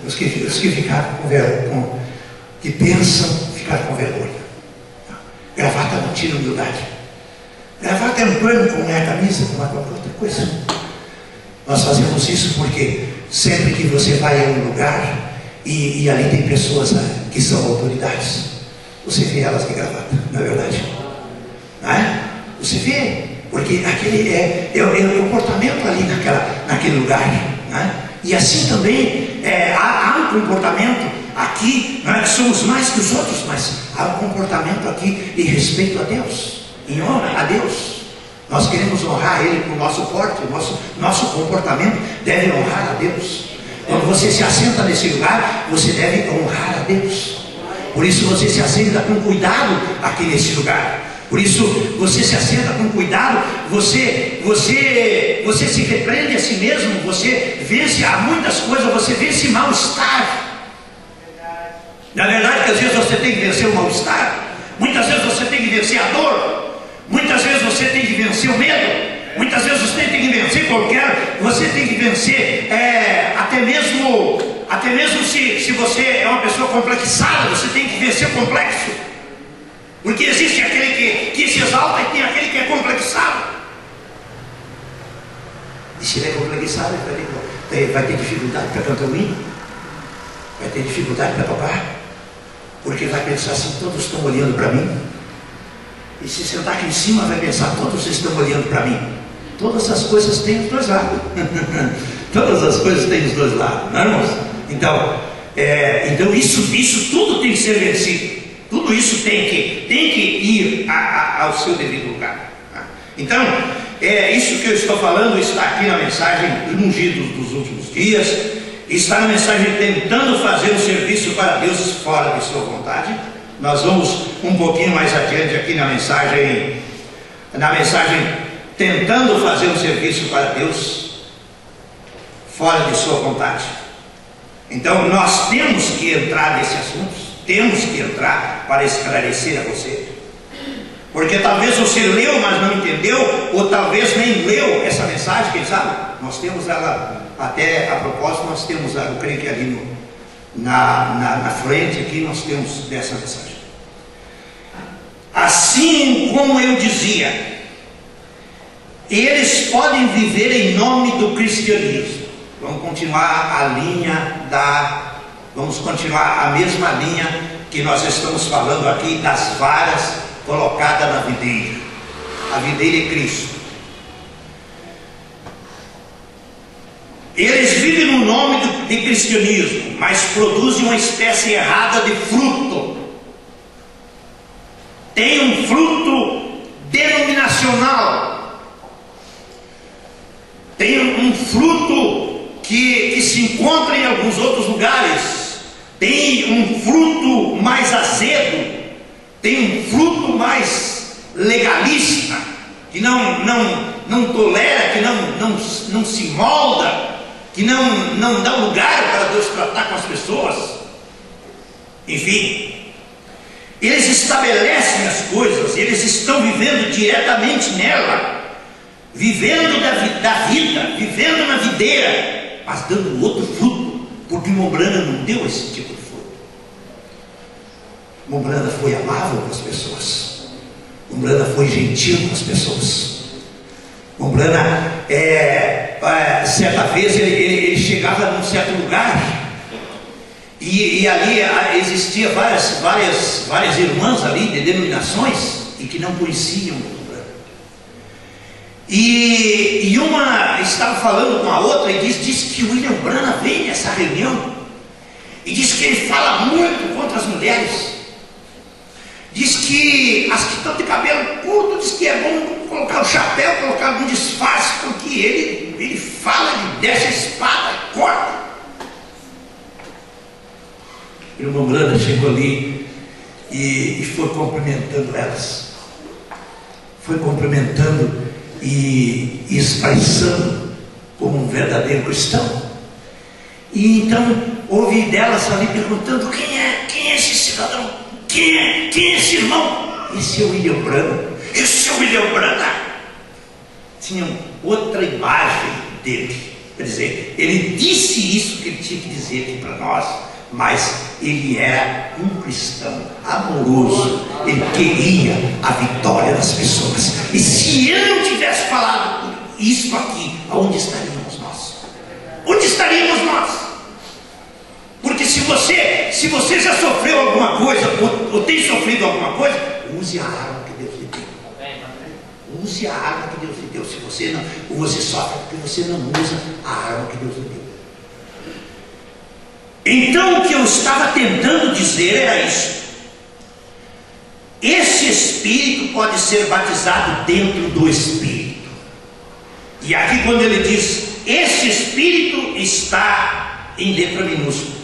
Os que ficaram que pensam, ficaram com vergonha. Gravata não tira a humildade. Gravata é um pano, como é a camisa, como é qualquer outra coisa. Nós fazemos isso porque sempre que você vai a um lugar e ali tem pessoas que são autoridades, você vê elas de gravata, não é verdade? Não é? Você vê, Porque aquele é o comportamento ali naquele lugar, né? E assim também há um comportamento aqui, não é que somos mais que os outros, mas há um comportamento aqui em respeito a Deus, em honra a Deus. Nós queremos honrar Ele com o nosso porte, o nosso comportamento deve honrar a Deus. Quando você se assenta nesse lugar, você deve honrar a Deus. Por isso você se assenta com cuidado aqui nesse lugar. Por isso você se assenta com cuidado, você se repreende a si mesmo, você vence a muitas coisas, você vence mal-estar. Na verdade que às vezes você tem que vencer o mal-estar, muitas vezes você tem que vencer a dor, muitas vezes você tem que vencer o medo, muitas vezes você tem que vencer você tem que vencer até mesmo se você é uma pessoa complexada, você tem que vencer o complexo. Porque existe aquele que se exalta e tem aquele que é complexado. E se ele é complexado, ele vai ter dificuldade para cantar o hino, vai ter dificuldade para tocar, porque vai pensar assim: todos estão olhando para mim. E se sentar aqui em cima, vai pensar: todos estão olhando para mim. Todas as coisas têm os dois lados. Todas as coisas têm os dois lados, não é, irmãos? Então isso tudo tem que ser vencido. Tudo isso tem que ir ao seu devido lugar. Então, isso que eu estou falando está aqui na mensagem Ungidos dos últimos dias, está na mensagem Tentando fazer um serviço para Deus fora de sua vontade. Nós vamos um pouquinho mais adiante aqui na mensagem Tentando fazer um serviço para Deus fora de sua vontade. Então nós temos que entrar nesse assunto. Temos que entrar para esclarecer a você, porque talvez você leu, mas não entendeu, ou talvez nem leu essa mensagem, quem sabe? Nós temos ela, até a propósito, nós temos, eu creio que ali na frente aqui, nós temos dessa mensagem. Assim como eu dizia, eles podem viver em nome do cristianismo. Vamos continuar Vamos continuar a mesma linha que nós estamos falando aqui das varas colocadas na videira. A videira é Cristo. Eles vivem no nome de cristianismo, mas produzem uma espécie errada de fruto. Tem um fruto denominacional. Tem um fruto que se encontra em alguns outros lugares. Tem um fruto mais azedo, tem um fruto mais legalista, que não tolera, que não se molda, que não dá lugar para Deus tratar com as pessoas. Enfim, eles estabelecem as coisas, eles estão vivendo diretamente nela, vivendo da vida, vivendo na videira, mas dando outro fruto. Porque Mombrana não deu esse tipo de fruto. Mombrana foi amável com as pessoas. Mombrana foi gentil com as pessoas. Mombrana, certa vez, ele chegava num certo lugar e ali existia várias irmãs ali de denominações e que não conheciam Mombrana. E uma estava falando com a outra e disse que o William Branham veio nessa reunião e disse que ele fala muito contra as mulheres. Diz que as que estão de cabelo curto, diz que é bom colocar o chapéu, colocar algum disfarce, porque ele fala, ele desce a espada, corta. E o irmão Branham chegou ali e foi cumprimentando elas. Foi cumprimentando e expressando como um verdadeiro cristão. E então ouvi delas ali perguntando: quem é esse cidadão? Quem é esse irmão? Esse é o William Branham. Esse é o William Branham. Tinham outra imagem dele. Quer dizer, ele disse isso que ele tinha que dizer aqui para nós, mas ele era um cristão amoroso. Ele queria a vitória das pessoas. E se ele não tivesse falado isso aqui, aonde estaríamos nós? Onde estaríamos nós? Porque se você já sofreu alguma coisa, ou tem sofrido alguma coisa, use a arma que Deus lhe deu. use a arma que Deus lhe deu. Se você não use, sofre porque você não usa a arma que Deus lhe deu. Então o que eu estava tentando dizer era isso. Esse Espírito pode ser batizado dentro do Espírito. E aqui quando ele diz, esse Espírito está em letra minúscula.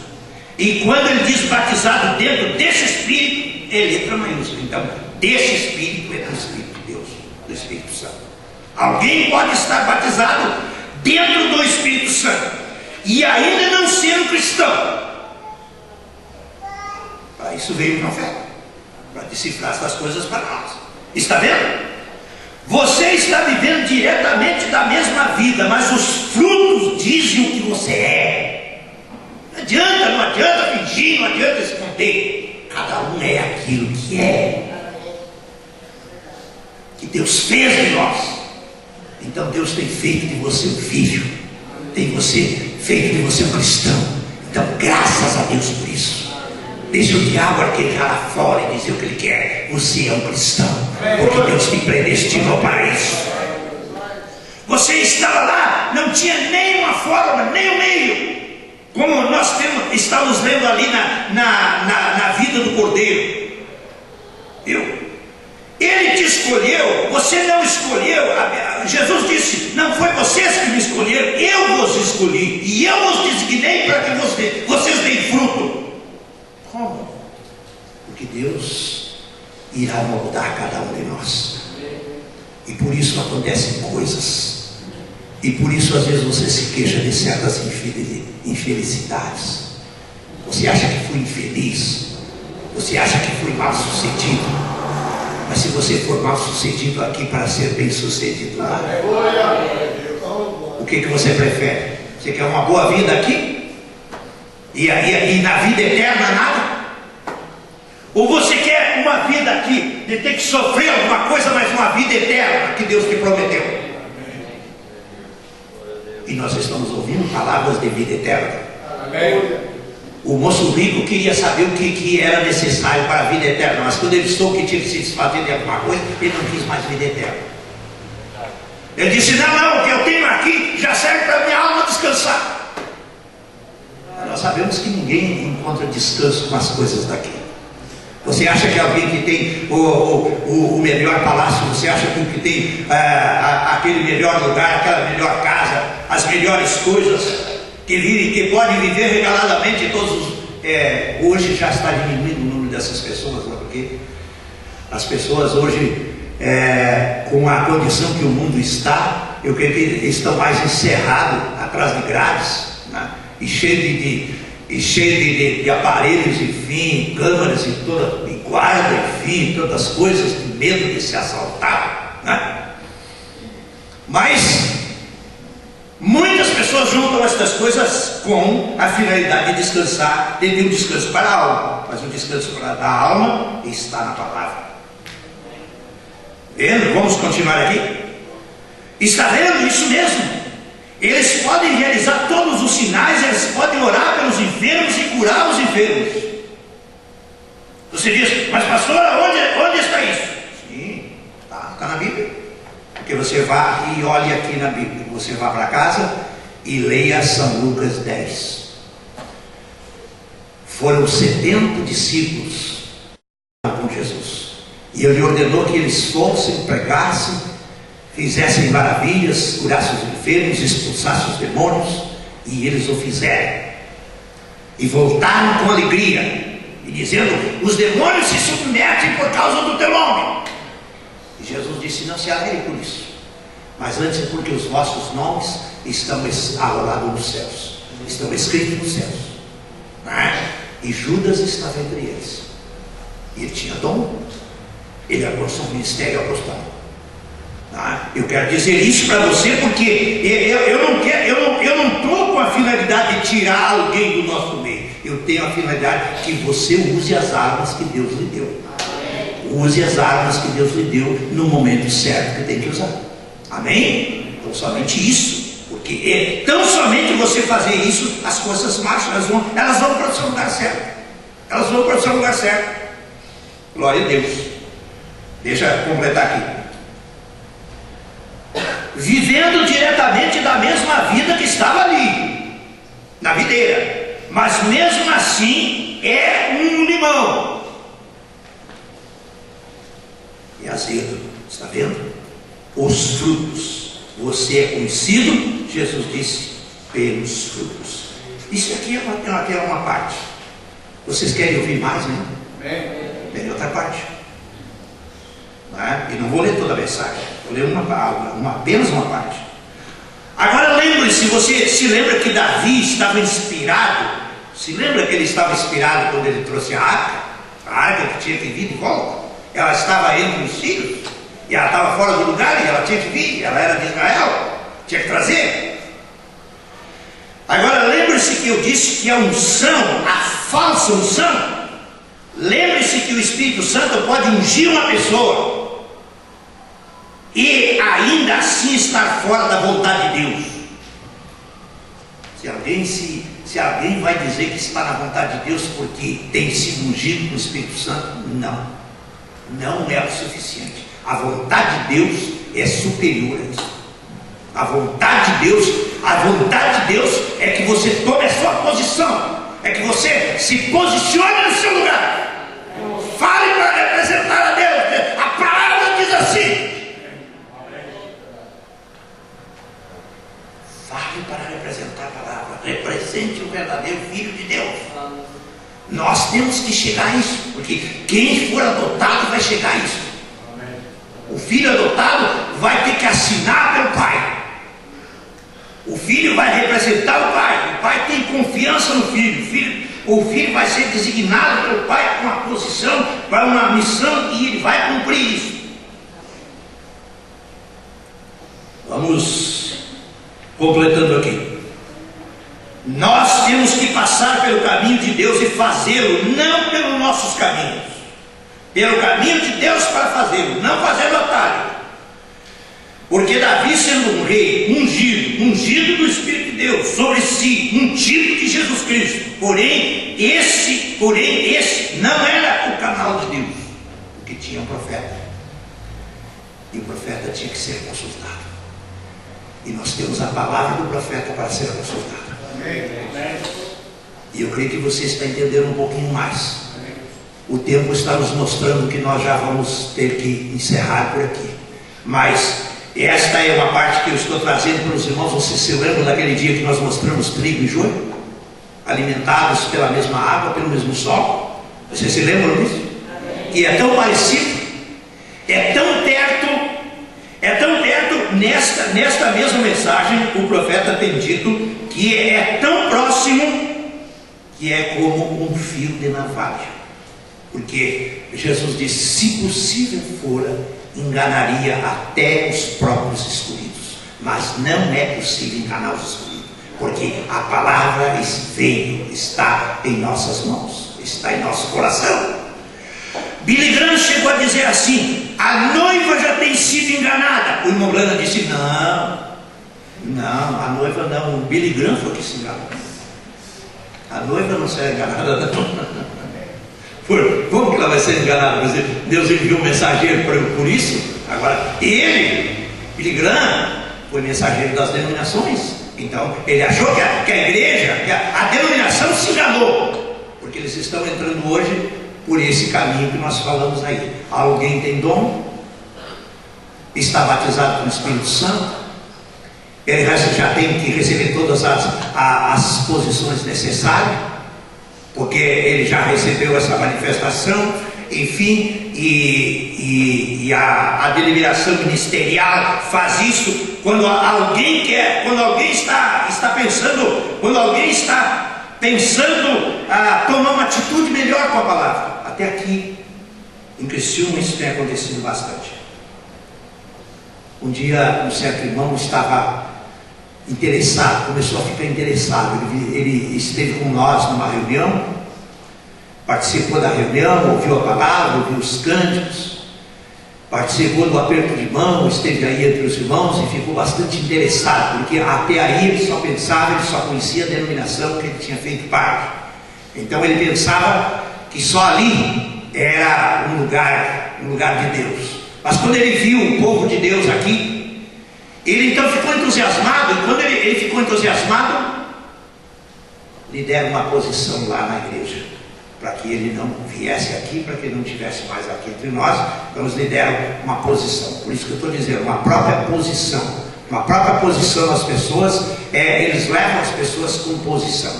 E quando ele diz batizado dentro desse Espírito, é letra maiúscula. Então, desse Espírito é do Espírito de Deus, do Espírito Santo. Alguém pode estar batizado dentro do Espírito Santo e ainda não ser um cristão. Para isso veio o profeta, para decifrar essas coisas para nós. Está vendo? Você está vivendo diretamente da mesma vida, mas os frutos dizem o que você é. Não adianta fingir, não adianta esconder. Cada um é aquilo que é, que Deus fez de nós. Então Deus tem feito de você um filho, tem feito de você um cristão. Então graças a Deus por isso. Deixa o diabo arquejar lá fora e dizer o que ele quer. Você é um cristão, porque Deus te predestinou para isso. Você estava lá, não tinha nenhuma forma, nem o meio. Como nós estamos lendo ali na vida do Cordeiro. Viu? Ele te escolheu, você não escolheu. Jesus disse, não foi vocês que me escolheram, eu vos escolhi. E eu vos designei para que vocês deem fruto. Como? Porque Deus irá moldar cada um de nós. E por isso acontecem coisas. E por isso às vezes você se queixa de certas infelicidades. Você acha que foi infeliz. Você acha que foi mal sucedido. Mas se você for mal sucedido aqui para ser bem sucedido lá, o que você prefere? Você quer uma boa vida aqui? E na vida eterna nada? Ou você quer uma vida aqui de ter que sofrer alguma coisa, mas uma vida eterna que Deus te prometeu? E nós estamos ouvindo palavras de vida eterna. Amém. O moço rico queria saber o que era necessário para a vida eterna, mas quando ele soube que tinha que se desfazer de alguma coisa, ele não quis mais vida eterna. Ele disse, não, o que eu tenho aqui já serve para a minha alma descansar. Nós sabemos que ninguém encontra descanso com as coisas daqui. Você acha que alguém que tem o melhor palácio, você acha que o que tem aquele melhor lugar, aquela melhor casa, as melhores coisas, que pode viver regaladamente todos hoje já está diminuindo o número dessas pessoas, né? Porque as pessoas hoje, com a condição que o mundo está, eu creio que estão mais encerrados atrás de grades, né? E cheio de aparelhos, enfim, câmeras e guarda, enfim, todas as coisas, de medo de se assaltar, né? Mas muitas pessoas juntam estas coisas com a finalidade de descansar, de ter um descanso para a alma, mas o descanso para a alma está na palavra. Vendo? Vamos continuar aqui. Está vendo? Isso mesmo. Eles podem realizar todos os sinais, eles podem orar pelos enfermos e curar os enfermos. Você diz, mas pastor, onde está isso? Sim, está na Bíblia. Porque você vá e olhe aqui na Bíblia. Você vá para casa e leia São Lucas 10. Foram 70 discípulos com Jesus. E ele ordenou que eles fossem, pregassem, fizessem maravilhas, curassem os enfermos, expulsassem os demônios, e eles o fizeram. E voltaram com alegria, e dizendo, os demônios se submetem por causa do teu nome. E Jesus disse, não se alegre por isso, mas antes porque os vossos nomes estão arrolados nos céus, estão escritos nos céus. E Judas estava entre eles, e ele tinha dom, ele alcançou um ministério apostólico. Eu quero dizer isso para você porque eu não estou com a finalidade de tirar alguém do nosso meio. Eu tenho a finalidade que você use as armas que Deus lhe deu. Use as armas que Deus lhe deu no momento certo que tem que usar. Amém? Então somente isso. Porque tão somente você fazer isso, as coisas marcham, elas vão para o seu lugar certo. Elas vão para o seu lugar certo. Glória a Deus. Deixa eu completar aqui. vivendo diretamente da mesma vida que estava ali, na videira, mas mesmo assim é um limão. É azedo, está vendo? Os frutos. Você é conhecido, Jesus disse, pelos frutos. Isso aqui é uma parte. Vocês querem ouvir mais, né? Tem outra parte. E não vou ler toda a mensagem, vou ler apenas uma parte. Agora lembre-se, você se lembra que Davi estava inspirado? Se lembra que ele estava inspirado quando ele trouxe a arca que tinha que vir de volta? Ela estava entre os filhos, e ela estava fora do lugar, e ela tinha que vir, ela era de Israel, tinha que trazer. Agora lembre-se que eu disse que a unção, a falsa unção, lembre-se que o Espírito Santo pode ungir uma pessoa e ainda assim estar fora da vontade de Deus. Se alguém vai dizer que está na vontade de Deus porque tem sido ungido com o Espírito Santo, não é o suficiente. A vontade de Deus é superior a isso. A vontade de Deus é que você tome a sua posição, é que você se posicione no seu lugar, fale para representar a Deus. A palavra diz assim: fale para representar a palavra, represente o verdadeiro Filho de Deus. Nós temos que chegar a isso, porque quem for adotado vai chegar a isso. O filho adotado vai ter que assinar pelo pai. O filho vai representar o pai tem confiança no filho. O filho vai ser designado pelo pai com uma posição, para uma missão, e ele vai cumprir isso. Vamos completando aqui. Nós temos que passar pelo caminho de Deus e fazê-lo, não pelos nossos caminhos, pelo caminho de Deus para fazê-lo, não fazendo atalho. Porque Davi, sendo um rei ungido do Espírito de Deus sobre si, ungido de Jesus Cristo, porém esse não era o canal de Deus, porque tinha um profeta, e o profeta tinha que ser consultado, e nós temos a palavra do profeta para ser consultada. E eu creio que você está entendendo um pouquinho mais. O tempo está nos mostrando que nós já vamos ter que encerrar por aqui, mas esta é uma parte que eu estou trazendo para os irmãos. Vocês se lembram daquele dia que nós mostramos trigo e joio, alimentados pela mesma água, pelo mesmo sol? Vocês se lembram disso? E é tão parecido, é tão perto. Nesta mesma mensagem o profeta tem dito que é tão próximo que é como um fio de navalha, porque Jesus disse: se possível fora, enganaria até os próprios escolhidos, mas não é possível enganar os escolhidos, porque a palavra, esse veio, está em nossas mãos, está em nosso coração. Billy Graham chegou a dizer assim: a noiva já tem sido enganada. O irmão Branham disse: não, a noiva não, o Billy Graham foi que se enganou. A noiva não será enganada, não. Como que ela vai ser enganada? Deus enviou um mensageiro por isso. Agora, Billy Graham, foi mensageiro das denominações. Então, ele achou que a igreja, a denominação se enganou, porque eles estão entrando hoje por esse caminho que nós falamos aí. Alguém tem dom, está batizado com o Espírito Santo, ele já tem que receber todas as posições necessárias, porque ele já recebeu essa manifestação, enfim, e a deliberação ministerial faz isso. Quando alguém está pensando a tomar uma atitude melhor com a palavra. Até aqui em Criciúma isso tem acontecido bastante. Um dia um certo irmão estava interessado, começou a ficar interessado. Ele esteve com nós numa reunião, participou da reunião, ouviu a palavra, ouviu os cânticos, participou do aperto de mão, esteve aí entre os irmãos e ficou bastante interessado, porque até aí ele só conhecia a denominação que ele tinha feito parte. Então ele pensava que só ali era um lugar de Deus. Mas quando ele viu o povo de Deus aqui, Ele então ficou entusiasmado, e quando ele ficou entusiasmado, lhe deram uma posição lá na igreja, para que ele não viesse aqui, para que ele não estivesse mais aqui entre nós. Então eles lhe deram uma posição. Por isso que eu estou dizendo, uma própria posição. Uma própria posição às pessoas, eles levam as pessoas com posição.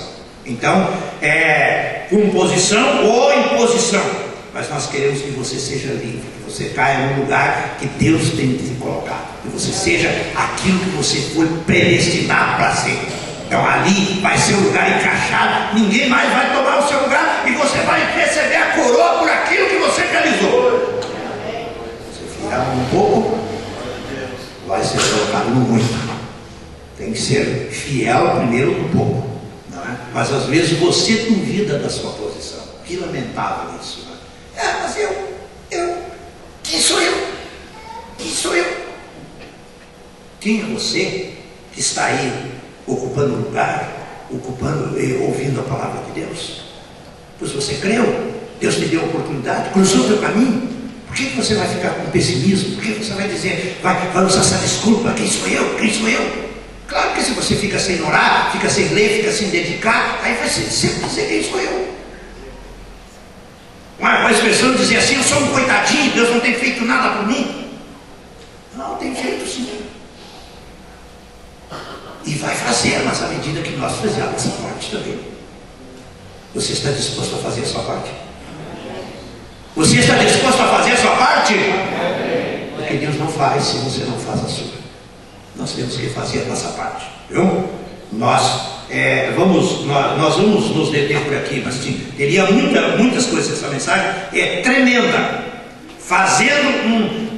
Então, com posição ou imposição. Mas nós queremos que você seja livre, que você caia no lugar que Deus tem te colocado, que você seja aquilo que você foi predestinado para ser. Então ali vai ser um lugar encaixado, ninguém mais vai tomar o seu lugar, e você vai receber a coroa por aquilo que você realizou. Você ficar um pouco, vai ser colocado no muito. Tem que ser fiel primeiro no pouco, não é? Mas às vezes você duvida da sua posição. Que lamentável isso, não é? Mas quem sou eu? Quem sou eu? Quem é você que está aí ocupando um lugar, ouvindo a palavra de Deus? Pois você creu, Deus te deu a oportunidade, cruzou o teu caminho. Por que você vai ficar com pessimismo? Por que você vai dizer, vai usar essa desculpa? Quem sou eu? Quem sou eu? Claro que se você fica sem orar, fica sem ler, fica sem dedicar, aí vai sempre dizer quem sou eu. Uma expressão dizer assim, eu sou um coitadinho, Deus não tem feito nada por mim. Não, tem feito sim. E vai fazer, mas à medida que nós fizermos essa parte também. Você está disposto a fazer a sua parte? Você está disposto a fazer a sua parte? Porque Deus não faz se você não faz a sua. Nós temos que fazer a nossa parte, viu? Nós vamos nos deter por aqui, mas teria muitas coisas. Essa mensagem é tremenda.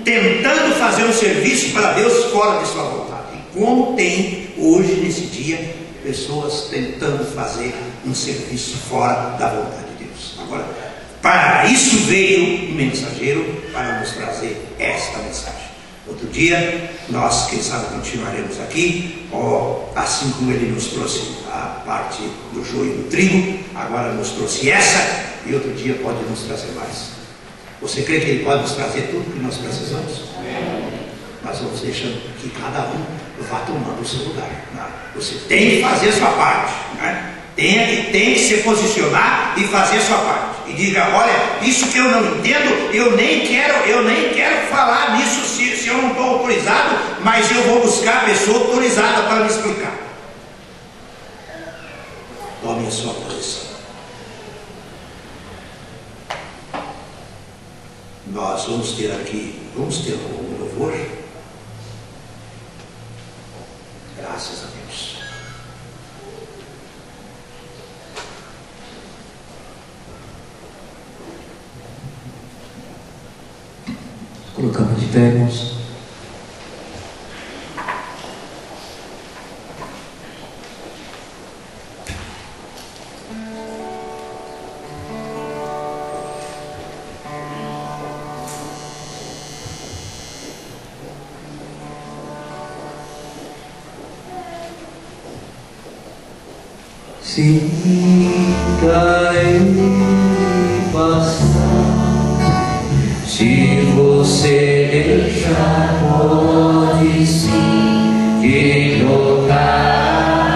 Tentando fazer um serviço para Deus fora de sua vontade. E como tem hoje, nesse dia, pessoas tentando fazer um serviço fora da vontade de Deus. Agora, para isso veio o mensageiro, para nos trazer esta mensagem. Outro dia, nós, quem sabe, continuaremos aqui, assim como ele nos trouxe a parte do joio e do trigo, agora nos trouxe essa, e outro dia pode nos trazer mais. Você crê que ele pode nos trazer tudo que nós precisamos? Nós vamos deixando que cada um vá tomando o seu lugar. Né? Você tem que fazer a sua parte, né? Tem que se posicionar e fazer a sua parte. E diga, olha, isso que eu não entendo, eu nem quero falar nisso se eu não estou autorizado, mas eu vou buscar a pessoa autorizada para me explicar. Tome a sua posição. Nós vamos ter um louvor. Graças a Deus. Colocamos de pé, irmãos. Sinta ele passar, se você deixar, pode sim te tocar,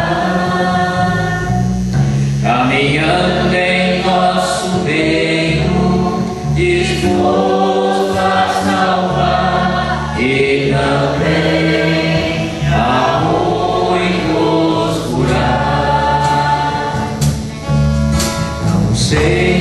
caminhando em nosso meio, disposto a salvar e também a muitos curar. Não sei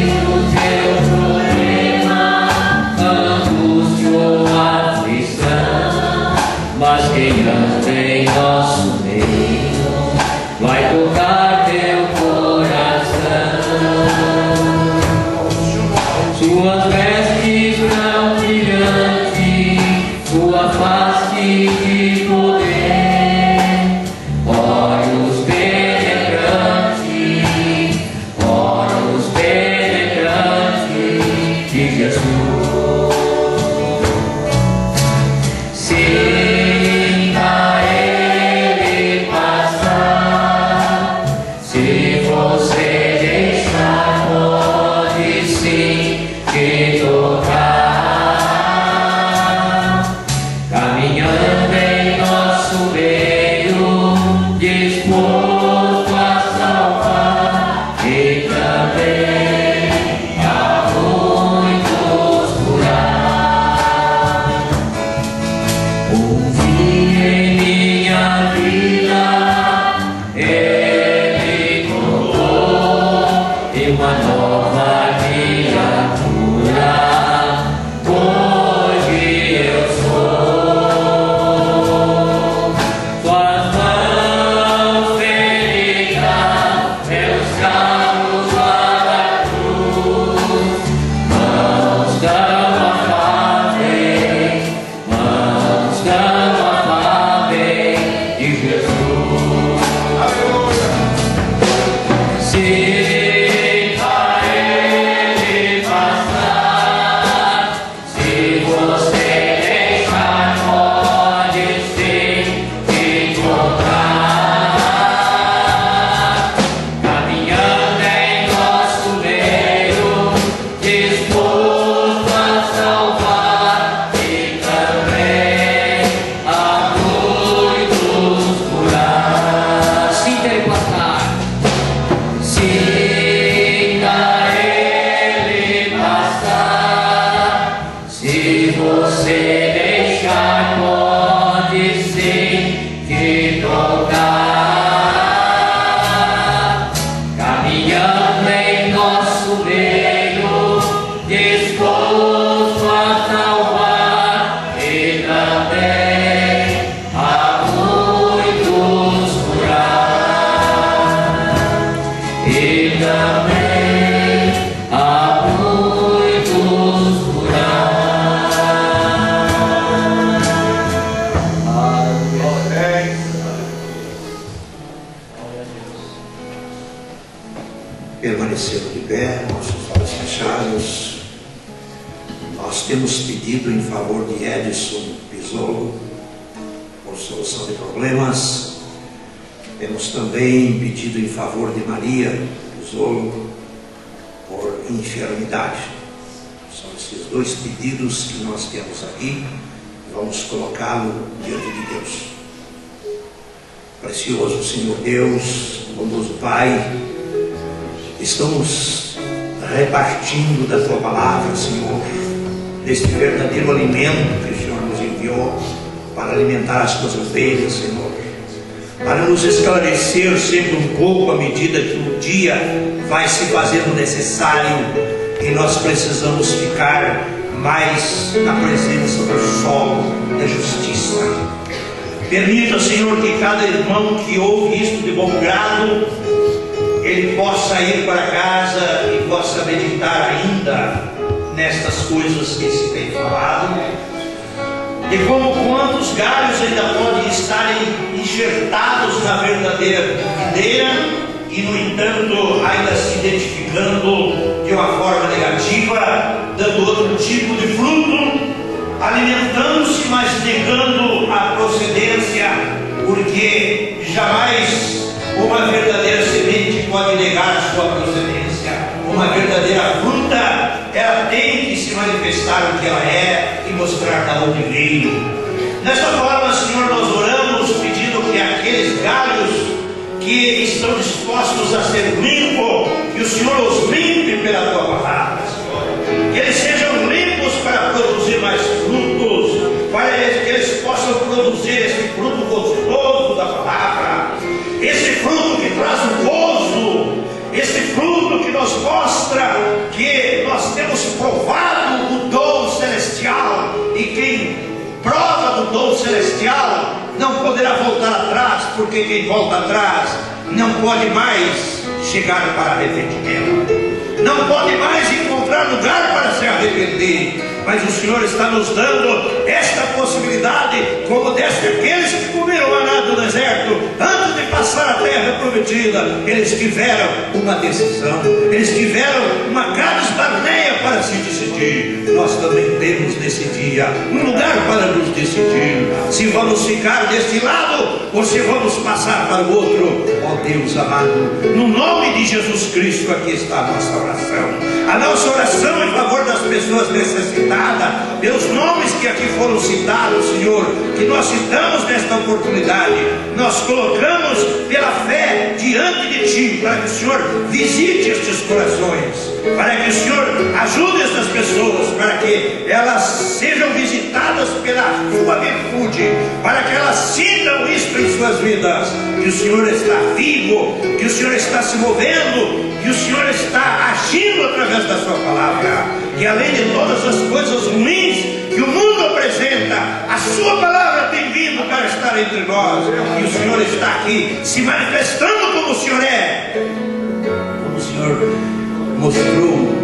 também a muitos curar. Permanecendo de pé, nossos olhos fechados, nós temos pedido em favor de Edson Pisolo por solução de problemas. Temos também pedido em favor de Maria Pisolo por enfermidade. São esses dois pedidos que nós temos aqui. Vamos colocá-lo diante de Deus. Precioso Senhor Deus, bondoso Pai, estamos repartindo da Tua palavra, Senhor, deste verdadeiro alimento que o Senhor nos enviou para alimentar as Tuas ovelhas, Senhor, para nos esclarecer sempre um pouco à medida que o dia vai se fazendo necessário e nós precisamos ficar mais na presença do sol da justiça. Permita, Senhor, que cada irmão que ouve isto de bom grado, ele possa ir para casa e possa meditar ainda nestas coisas que se tem falado, e como quantos galhos ainda podem estarem enxertados na verdadeira videira e, no entanto, ainda se identificando de uma forma negativa, dando outro tipo de fruto, alimentando-se, mas negando a procedência, porque jamais uma verdadeira semente pode negar a sua procedência. Uma verdadeira fruta, ela tem que se manifestar o que ela é e mostrar de onde veio. Desta forma, Senhor, nós oramos pedindo que aqueles galhos que estão dispostos a ser limpos, que o Senhor os limpe pela Tua palavra, Senhor. Que eles sejam limpos para produzir mais frutos, para que eles possam produzir esse fruto gostoso da palavra, esse fruto que traz o gozo, esse fruto que nos mostra que nós temos provado o dom celestial, e quem prova do dom celestial não poderá voltar atrás, porque quem volta atrás não pode mais chegar para arrependimento, não pode mais encontrar lugar para se arrepender. Mas o Senhor está nos dando esta possibilidade, como deste aqueles que comeram maná do deserto, antes de passar a terra prometida. Eles tiveram uma decisão, eles tiveram uma caras barneia para se decidir. Nós também temos nesse dia um lugar para nos decidir, se vamos ficar deste lado ou se vamos passar para o outro. Ó Deus amado, no nome de Jesus Cristo, aqui está a nossa oração. A nossa oração em favor das pessoas necessitadas, pelos nomes que aqui foram citados, Senhor, que nós citamos nesta oportunidade, nós colocamos pela fé diante de Ti, para que o Senhor visite estes corações, para que o Senhor ajude estas pessoas, para que elas sejam visitadas pela Sua virtude, para que elas sintam isto em suas vidas, que o Senhor está vivo, que o Senhor está se movendo, que o Senhor está agindo através da Sua palavra, que além de todas as coisas ruins que o mundo apresenta, a Sua palavra tem vindo para estar entre nós, e o Senhor está aqui se manifestando como o Senhor é, como o Senhor mostrou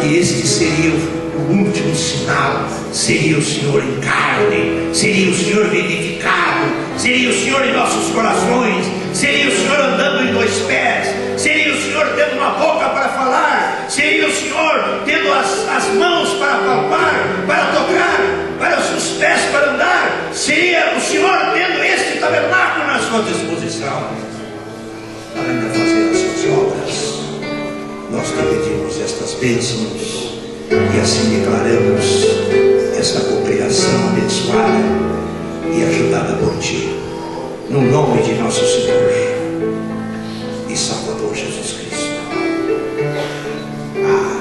que este seria o último sinal, seria o Senhor em carne, seria o Senhor vivificado, seria o Senhor em nossos corações, seria o Senhor andando em dois pés, seria o Senhor tendo uma boca para falar, seria o Senhor tendo as mãos para palpar, para tocar, para os pés para andar, seria o Senhor tendo este tabernáculo na sua disposição, para ainda fazer as suas obras. Nós te pedimos estas bênçãos e assim declaramos esta cocriação abençoada e ajudada por Ti, no nome de nosso Senhor e Salvador Jesus Cristo.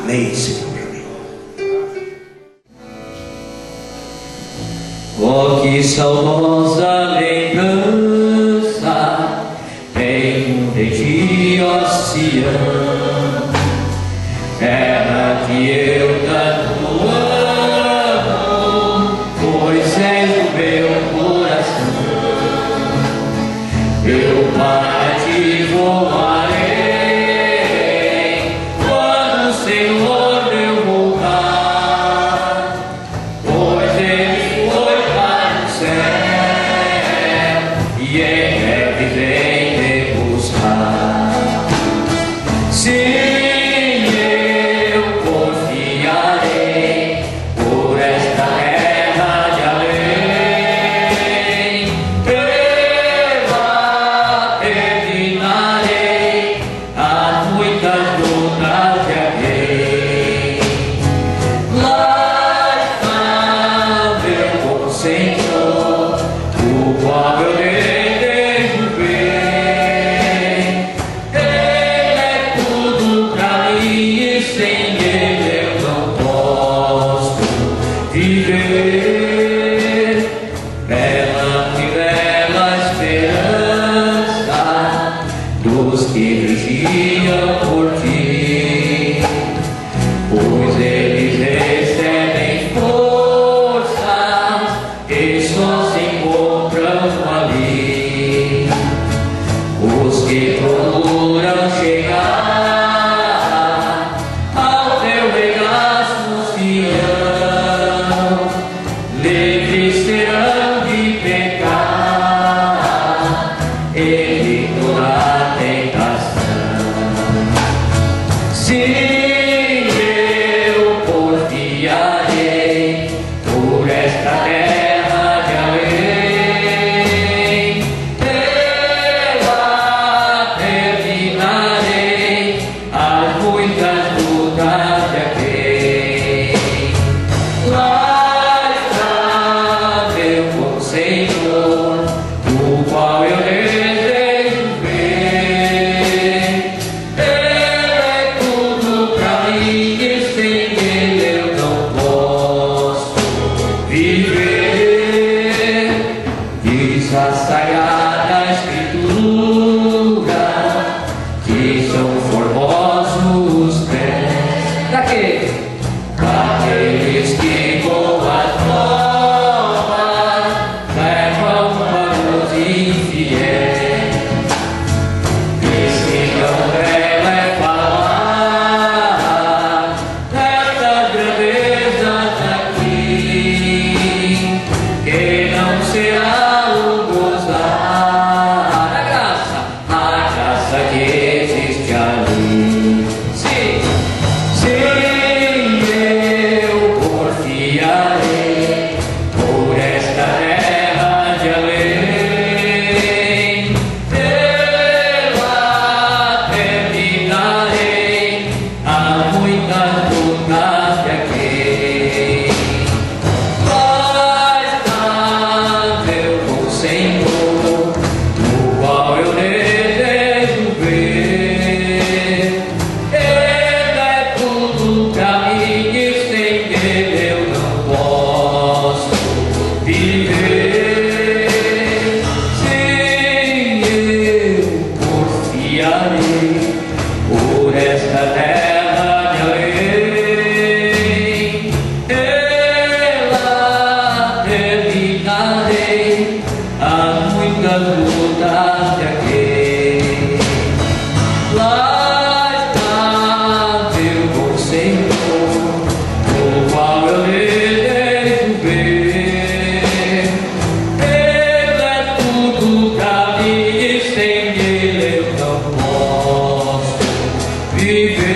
Amém, Senhor. Oh, que saudosa lembrança tenho de Ti, ó Sião, terra que eu tanto amo, pois és o meu coração. Eu para Ti voarei, os que vigiam por ti, pois eles recebem forças que só se encontram ali. Os que procuram chegar ao teu regaço fião, livres serão de pecar e de toda tentação. Sim, eu confiarei por esta terra de além. Nela terminarei as muitas lutas de aqui. Lá está meu bom Senhor, o qual eu desejo ver. Ele é tudo pra mim e sem ele eu não posso viver. Diz a Sagrada Escritura que são formosos os pés daqueles que boas novas levam para os infiéis. Diz que não dela é falar destas grandezas aqui, que não será o gozar a graça que existe ali. Sim, eu confiarei por esta terra de além. Nela terminarei as muitas lutas de aqui. Lá está meu bom Senhor, o qual eu desejo ver. Ele é tudo pra mim e sem ele eu não posso viver. Sim, eu confiarei por esta terra de além. Nela terminarei as muitas lutas de aqui. Lá está meu bom Senhor, o qual eu desejo ver. Ele é tudo pra mim e sem ele eu não posso viver.